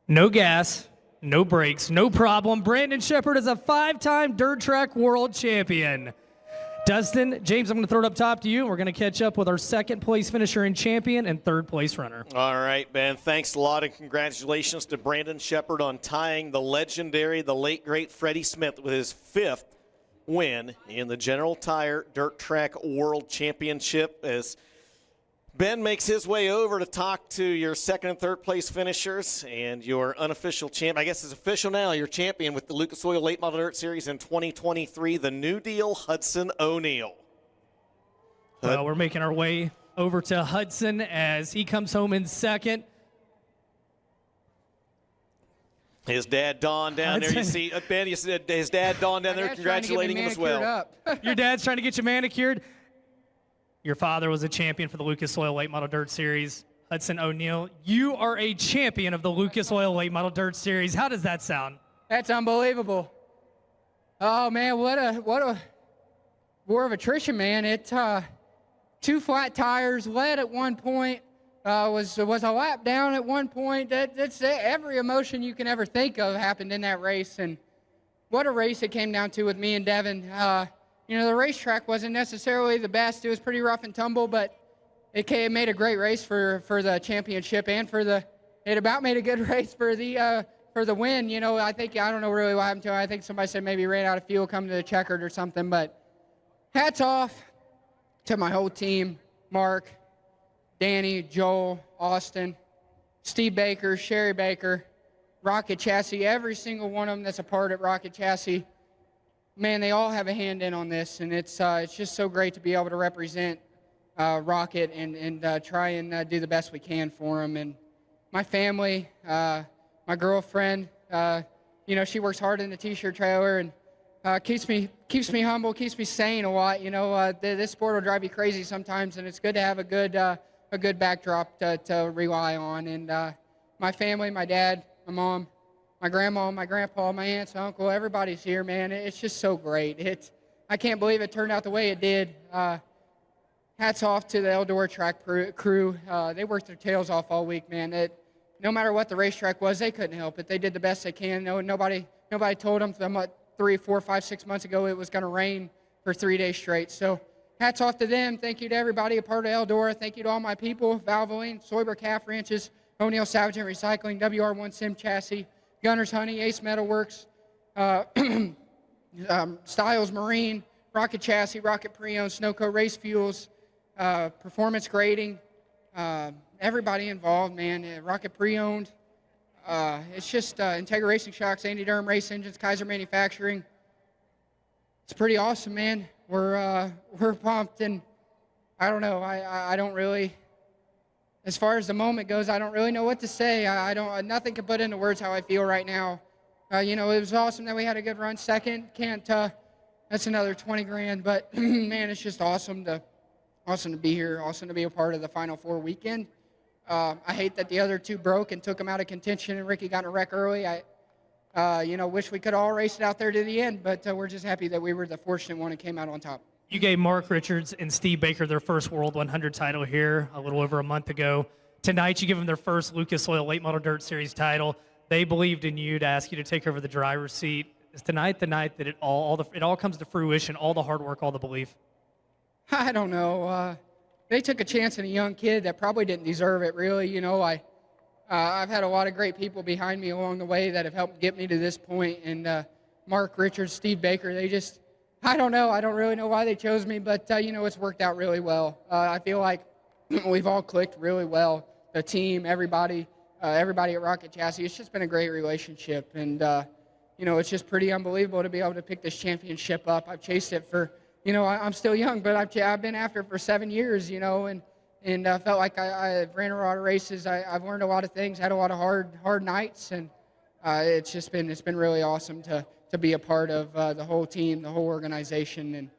No gas, no brakes, no problem. Brandon Shepherd is a 5-time dirt track world champion. Dustin, James, I'm going to throw it up top to you. We're going to catch up with our second-place finisher and champion and third-place runner. All right, Ben. Thanks a lot, and congratulations to Brandon Shepherd on tying the legendary, the late, great Freddie Smith with his 5th win in the General Tire Dirt Track World Championship. As Ben makes his way over to talk to your second and third place finishers and your unofficial champ. I guess it's official now. Your champion with the Lucas Oil Late Model Dirt Series in 2023, the New Deal Hudson O'Neal. Well, we're making our way over to Hudson as he comes home in second. His dad, Don, down there. You see, Ben, you said his dad, Don, down there congratulating him as well. Your dad's trying to get you manicured. Your father was a champion for the Lucas Oil Late Model Dirt Series. Hudson O'Neal, you are a champion of the Lucas Oil Late Model Dirt Series. How does that sound? That's unbelievable. Oh man, what a war of attrition, man. It 2 flat tires, led at one point, was a lap down at one point. That's every emotion you can ever think of happened in that race, and what a race it came down to with me and Devin. You know, the racetrack wasn't necessarily the best. It was pretty rough and tumble, but it made a great race for the championship, and it about made a good race for the win. You know, I don't know really what happened to him. I think somebody said maybe he ran out of fuel coming to the checkered or something, but hats off to my whole team, Mark, Danny, Joel, Austin, Steve Baker, Sherry Baker, Rocket Chassis, every single one of them that's a part of Rocket Chassis. Man, they all have a hand in on this, and it's just so great to be able to represent Rocket and try and do the best we can for them. And my family, my girlfriend, you know, she works hard in the T-shirt trailer and keeps me humble, keeps me sane a lot. You know, this sport will drive you crazy sometimes, and it's good to have a good backdrop to rely on. And my family, my dad, my mom, my grandma, my grandpa, my aunts, uncle, everybody's here, man. It's just so great. I can't believe it turned out the way it did. Hats off to the Eldora track crew. They worked their tails off all week, man. No matter what the racetrack was, they couldn't help it. They did the best they can. Nobody told them from 3, 4, 5, 6 months ago it was going to rain for 3 days straight. So hats off to them. Thank you to everybody a part of Eldora. Thank you to all my people, Valvoline, Soyber Calf Ranches, O'Neal Salvage and Recycling, WR1 Sim Chassis, Gunner's Honey, Ace Metalworks, Styles Marine, Rocket Chassis, Rocket Pre-Owned, Snowco Race Fuels, Performance Grading, everybody involved, man. Rocket Pre-Owned. It's just Integra Racing Shocks, Andy Durham Race Engines, Kaiser Manufacturing. It's pretty awesome, man. We're pumped, and I don't know. I don't really. As far as the moment goes, I don't really know what to say. Nothing can put into words how I feel right now. You know, it was awesome that we had a good run. Second, that's another 20 grand. But man, it's just awesome to be here. Awesome to be a part of the Final Four weekend. I hate that the other two broke and took them out of contention, and Ricky got in a wreck early. You know, wish we could all race it out there to the end, but we're just happy that we were the fortunate one and came out on top. You gave Mark Richards and Steve Baker their first World 100 title here a little over a month ago. Tonight, you give them their first Lucas Oil Late Model Dirt Series title. They believed in you to ask you to take over the driver's seat. Is tonight the night that it all comes to fruition, all the hard work, all the belief? I don't know. They took a chance on a young kid that probably didn't deserve it, really. You know, I've had a lot of great people behind me along the way that have helped get me to this point. And Mark Richards, Steve Baker, I don't know. I don't really know why they chose me, but, you know, it's worked out really well. I feel like we've all clicked really well. The team, everybody. everybody at Rocket Chassis. It's just been a great relationship, and it's just pretty unbelievable to be able to pick this championship up. I've chased it for, I'm still young, but I've been after it for 7 years, and felt like I've ran a lot of races. I've learned a lot of things, had a lot of hard nights, and it's been really awesome to be a part of the whole team, the whole organization, and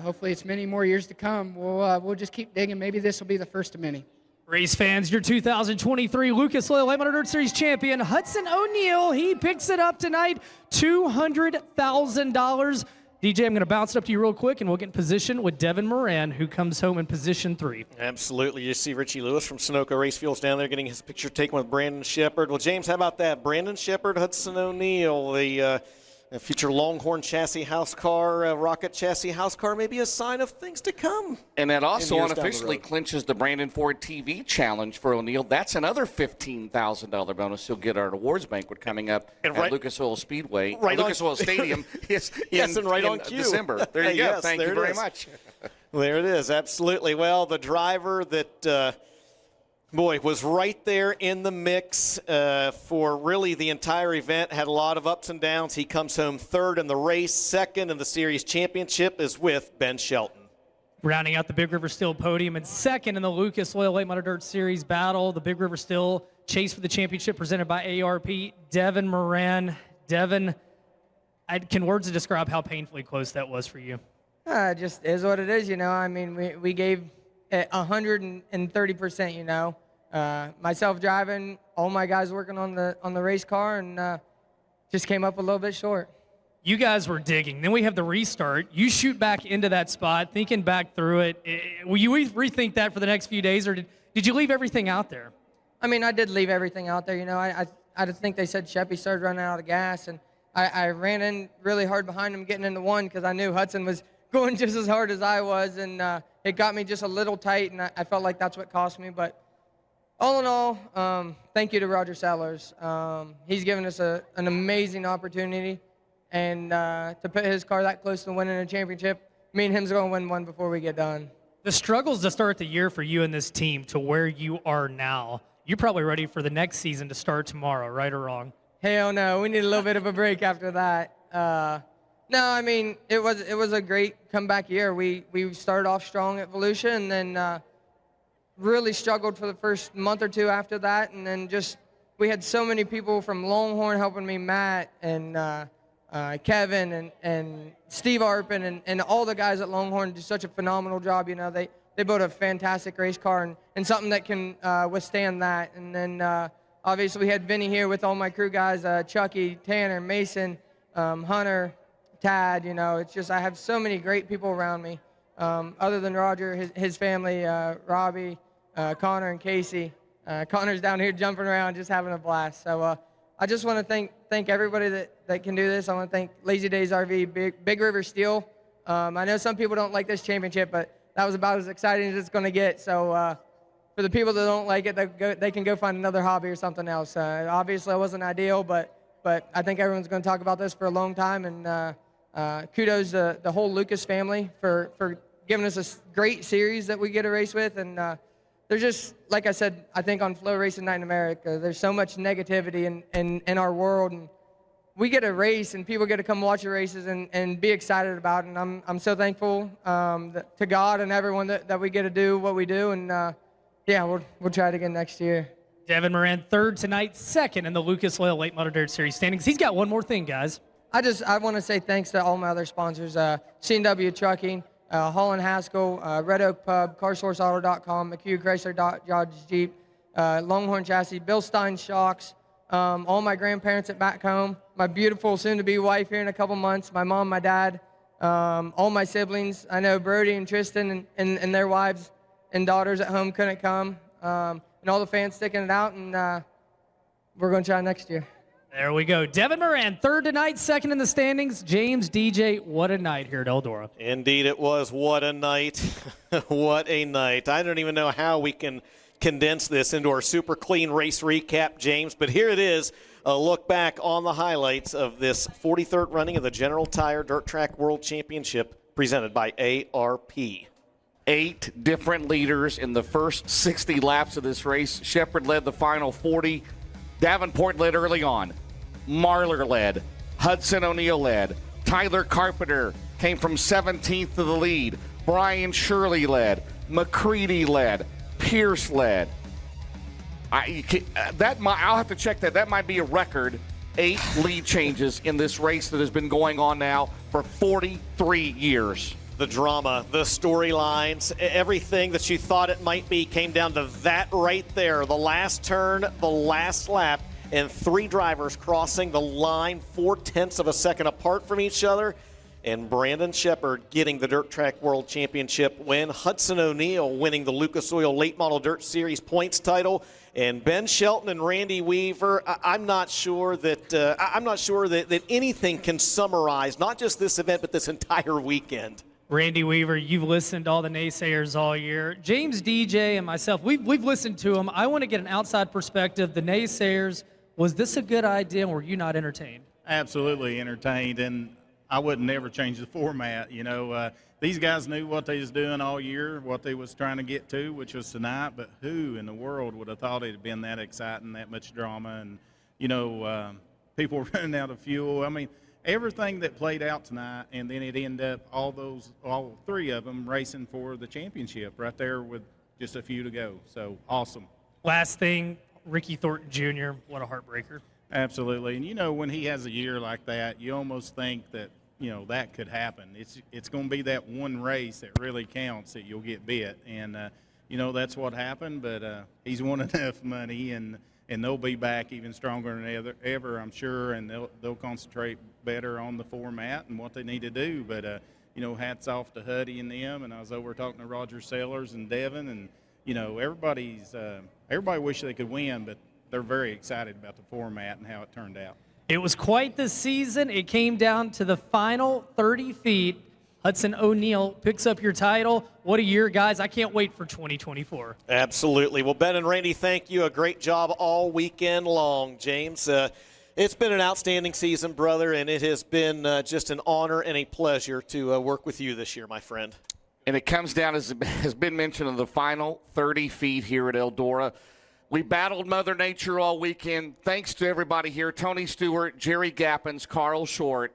hopefully it's many more years to come. We'll just keep digging. Maybe this will be the first of many. Race fans, your 2023 Lucas Oil Late Model Dirt Series champion, Hudson O'Neal. He picks it up tonight, $200,000. DJ, I'm going to bounce it up to you real quick, and we'll get in position with Devin Moran, who comes home in position 3. Absolutely. You see Richie Lewis from Sunoco Race Fuels down there getting his picture taken with Brandon Shepard. Well, James, how about that? Brandon Shepard, Hudson O'Neal, the future Longhorn chassis house car, Rocket chassis house car, maybe a sign of things to come. And that also unofficially clinches the Brandon Ford TV challenge for O'Neal. That's another $15,000 bonus he'll get at our awards banquet coming up at Lucas Oil Speedway, Lucas Oil Stadium. Yes, and right on cue. December. There you go. Thank you very much. There it is. Absolutely. Well, the driver that was right there in the mix for really the entire event. Had a lot of ups and downs. He comes home third in the race. Second in the series championship is with Ben Shelton. Rounding out the Big River Steel podium, and second in the Lucas Oil Late Model Dirt Series battle, the Big River Steel chase for the championship presented by ARP, Devin Moran. Devin, can words describe how painfully close that was for you? Just is what it is, I mean, we gave 130%, myself driving, all my guys working on the race car, and just came up a little bit short. You guys were digging. Then we have the restart. You shoot back into that spot, thinking back through it. Will you rethink that for the next few days, or did you leave everything out there? I mean, I did leave everything out there. I think they said Sheppy started running out of gas, and I ran in really hard behind him getting into one because I knew Hudson was going just as hard as I was, and it got me just a little tight, and I felt like that's what cost me. But all in all, thank you to Roger Sellers. He's given us an amazing opportunity, and to put his car that close to winning a championship, me and him's going to win one before we get done. The struggles to start the year for you and this team to where you are now, you're probably ready for the next season to start tomorrow, right or wrong? Hell no, we need a little bit of a break after that. No, I mean, it was a great comeback year. We started off strong at Volusia, and then really struggled for the first month or two after that, and then we had so many people from Longhorn helping me, Matt and Kevin and Steve Arpin and all the guys at Longhorn do such a phenomenal job. They built a fantastic race car and something that can withstand that. And then obviously we had Vinny here with all my crew guys, Chucky, Tanner, Mason, Hunter, Tad. It's just I have so many great people around me. Other than Roger, his family, Robbie, Connor, and Casey. Connor's down here jumping around, just having a blast. So I just want to thank everybody that can do this. I want to thank Lazy Days RV, Big River Steel. I know some people don't like this championship, but that was about as exciting as it's going to get. So for the people that don't like it, they can go find another hobby or something else. Obviously, it wasn't ideal, but I think everyone's going to talk about this for a long time. And kudos to the whole Lucas family for giving us a great series that we get to race with. And there's just, like I said, I think on Flow Racing Night in America, there's so much negativity in our world. And we get to race, and people get to come watch the races and be excited about it. And I'm so thankful to God and everyone that we get to do what we do. And, we'll try it again next year. Devin Moran, third tonight, second in the Lucas Oil Late Model Dirt Series standings. He's got one more thing, guys. I want to say thanks to all my other sponsors, C&W Trucking, Holland Haskell, Red Oak Pub, CarSourceAuto.com, McHugh Chrysler Dodge Jeep, Longhorn Chassis, Bill Stein Shocks, all my grandparents at back home, my beautiful soon-to-be wife here in a couple months, my mom, my dad, all my siblings. I know Brody and Tristan and their wives and daughters at home couldn't come, and all the fans sticking it out, and we're going to try next year. There we go. Devin Moran, third tonight, second in the standings. James, DJ, what a night here at Eldora. Indeed it was. What a night. What a night. I don't even know how we can condense this into our super clean race recap, James, but here it is, a look back on the highlights of this 43rd running of the General Tire Dirt Track World Championship presented by ARP. 8 different leaders in the first 60 laps of this race. Shepard led the final 40. Davenport led early on. Marlar led. Hudson O'Neal led. Tyler Carpenter came from 17th to the lead. Brian Shirley led. McCready led. Pierce led. I'll have to check that. That might be a record. 8 lead changes in this race that has been going on now for 43 years. The drama, the storylines, everything that you thought it might be came down to that right there. The last turn, the last lap, and 3 drivers crossing the line 0.4 of a second apart from each other. And Brandon Shepard getting the Dirt Track World Championship win. Hudson O'Neal winning the Lucas Oil Late Model Dirt Series points title. And Ben Shelton and Randy Weaver, I'm not sure that anything can summarize not just this event but this entire weekend. Randy Weaver, you've listened to all the naysayers all year. James, DJ, and myself, we've listened to them. I want to get an outside perspective. The naysayers, was this a good idea, and were you not entertained? Absolutely entertained, and I would never change the format. You know, these guys knew what they was doing all year, what they was trying to get to, which was tonight. But who in the world would have thought it had been that exciting, that much drama, and people running out of fuel? I mean, everything that played out tonight, and then it ended up all 3 of them racing for the championship right there with just a few to go. So awesome. Last thing, Ricky Thornton Jr., what a heartbreaker. Absolutely. And, when he has a year like that, you almost think that, that could happen. It's going to be that one race that really counts that you'll get bit. And, that's what happened. But he's won enough money, and they'll be back even stronger than ever, I'm sure. And they'll concentrate better on the format and what they need to do. But, hats off to Huddy and them. And I was over talking to Roger Sellers and Devin. And, everybody wished they could win, but they're very excited about the format and how it turned out. It was quite the season. It came down to the final 30 feet. Hudson O'Neal picks up your title. What a year, guys. I can't wait for 2024. Absolutely. Well, Ben and Randy, thank you. A great job all weekend long. James, it's been an outstanding season, brother, and it has been just an honor and a pleasure to work with you this year, my friend. And it comes down, as has been mentioned, in the final 30 feet here at Eldora. We battled Mother Nature all weekend. Thanks to everybody here, Tony Stewart, Jerry Gappens, Carl Short.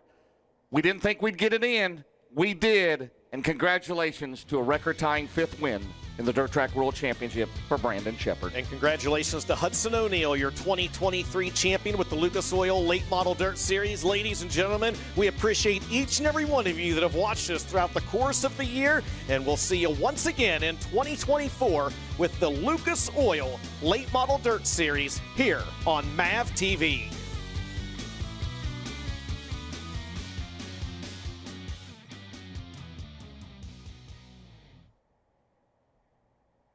We didn't think we'd get it in. We did. And congratulations to a record-tying 5th win in the Dirt Track World Championship for Brandon Shepard. And congratulations to Hudson O'Neal, your 2023 champion with the Lucas Oil Late Model Dirt Series. Ladies and gentlemen, we appreciate each and every one of you that have watched us throughout the course of the year, and we'll see you once again in 2024 with the Lucas Oil Late Model Dirt Series here on MAV TV.